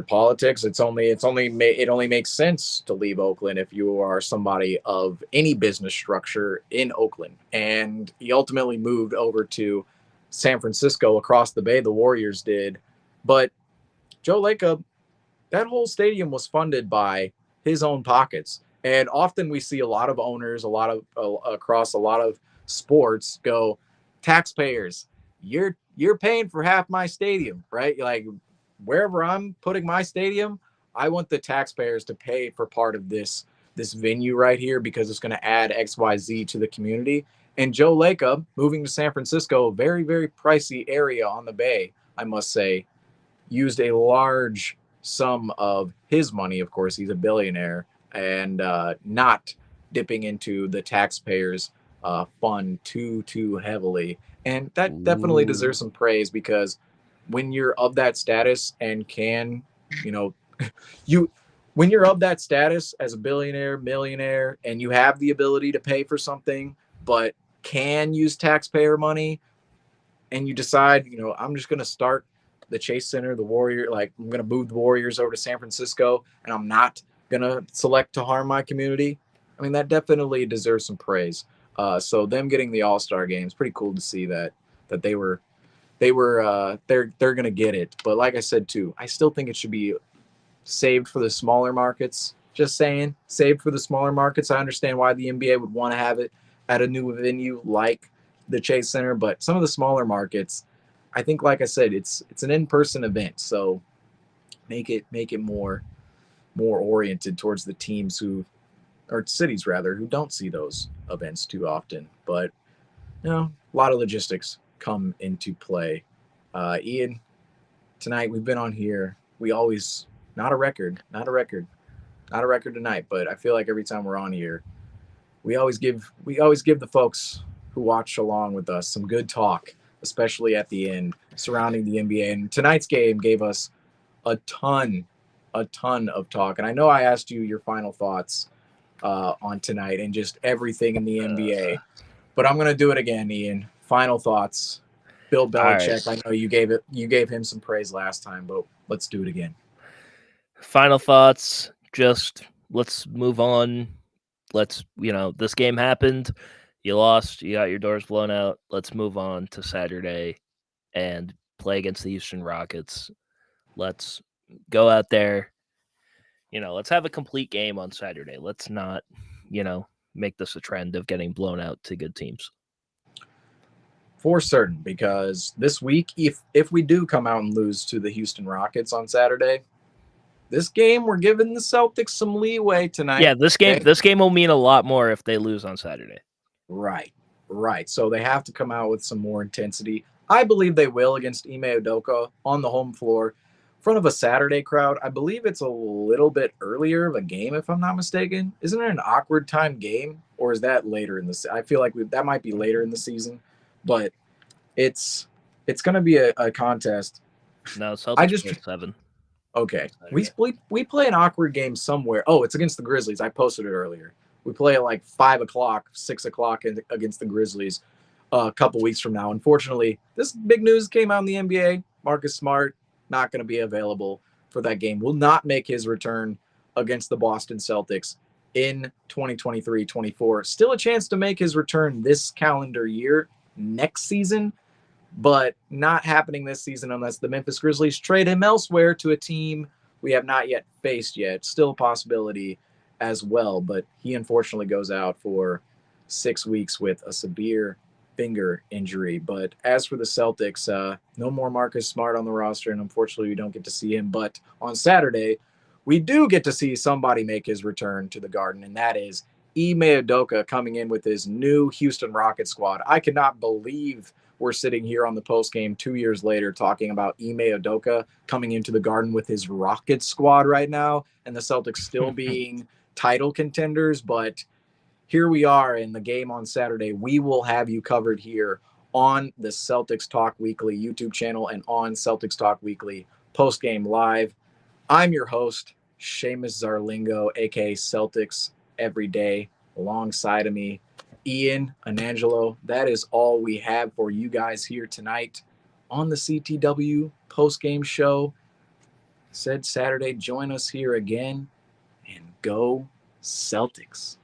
politics, it only makes sense to leave Oakland if you are somebody of any business structure in Oakland. And he ultimately moved over to San Francisco, across the bay. The Warriors did, but Joe Lacob, that whole stadium was funded by his own pockets. And often we see a lot of owners, across a lot of sports, go, taxpayers, you're paying for half my stadium, right? Like, wherever I'm putting my stadium, I want the taxpayers to pay for part of this venue right here, because it's going to add XYZ to the community. And Joe Lacob moving to San Francisco, a very, very pricey area on the bay, I must say, used a large some of his money. Of course, he's a billionaire, and not dipping into the taxpayers' fund too heavily. And that definitely Ooh. deserves some praise, because when you're of that status and can, you know, you when you're of that status as a billionaire, millionaire, and you have the ability to pay for something, but can use taxpayer money, and you decide, I'm just going to start the Chase Center, the Warrior, like I'm going to move the Warriors over to San Francisco, and I'm not going to select to harm my community. I mean, that definitely deserves some praise. So them getting the All-Star game is pretty cool to see that they're going to get it. But like I said too, I still think it should be saved for the smaller markets. Just saying, saved for the smaller markets. I understand why the NBA would want to have it at a new venue like the Chase Center, but some of the smaller markets, I think, like I said, it's an in-person event, so make it more oriented towards the teams who, or cities rather, who don't see those events too often. But a lot of logistics come into play. Ian, tonight we've been on here. We always not a record tonight, but I feel like every time we're on here, we always give the folks who watch along with us some good talk, especially at the end surrounding the NBA. And tonight's game gave us a ton, a ton of talk. And I know I asked you your final thoughts on tonight and just everything in the NBA, but I'm gonna do it again, Ian. Final thoughts. Bill Belichick. Right. I know you gave him some praise last time, but let's do it again. Final thoughts. Just let's move on. This game happened. You lost. You got your doors blown out. Let's move on to Saturday and play against the Houston Rockets. Let's go out there. Let's have a complete game on Saturday. Let's not, make this a trend of getting blown out to good teams. For certain, because this week, if we do come out and lose to the Houston Rockets on Saturday, this game we're giving the Celtics some leeway tonight. Yeah, this game Okay? this game will mean a lot more if they lose on Saturday. Right. So they have to come out with some more intensity. I believe they will against Ime Udoka on the home floor, in front of a Saturday crowd. I believe it's a little bit earlier of a game, if I'm not mistaken. Isn't it an awkward time game, or is that later in the? I feel like that might be later in the season, but it's going to be a contest. No, I Celtics just play at 7. Okay. Saturday. We play an awkward game somewhere. Oh, it's against the Grizzlies. I posted it earlier. We play at like 5 o'clock, 6 o'clock against the Grizzlies a couple weeks from now. Unfortunately, this big news came out in the NBA. Marcus Smart not going to be available for that game. Will not make his return against the Boston Celtics in 2023-24. Still a chance to make his return this calendar year, next season, but not happening this season unless the Memphis Grizzlies trade him elsewhere to a team we have not yet faced yet. Still a possibility as well, but he unfortunately goes out for 6 weeks with a severe finger injury. But as for the Celtics, no more Marcus Smart on the roster, and unfortunately we don't get to see him. But on Saturday, we do get to see somebody make his return to the Garden, and that is Ime Udoka coming in with his new Houston Rockets squad. I cannot believe we're sitting here on the post game 2 years later talking about Ime Udoka coming into the Garden with his Rockets squad right now, and the Celtics still being title contenders. But here we are in the game on Saturday. We will have you covered here on the Celtics Talk Weekly YouTube channel and on Celtics Talk Weekly post game live. I'm your host, Seamus Zarlingo, aka Celtics Every Day. Alongside of me, Ian Anangelo. That is all we have for you guys here tonight on the CTW postgame show. Said Saturday, join us here again and go Celtics.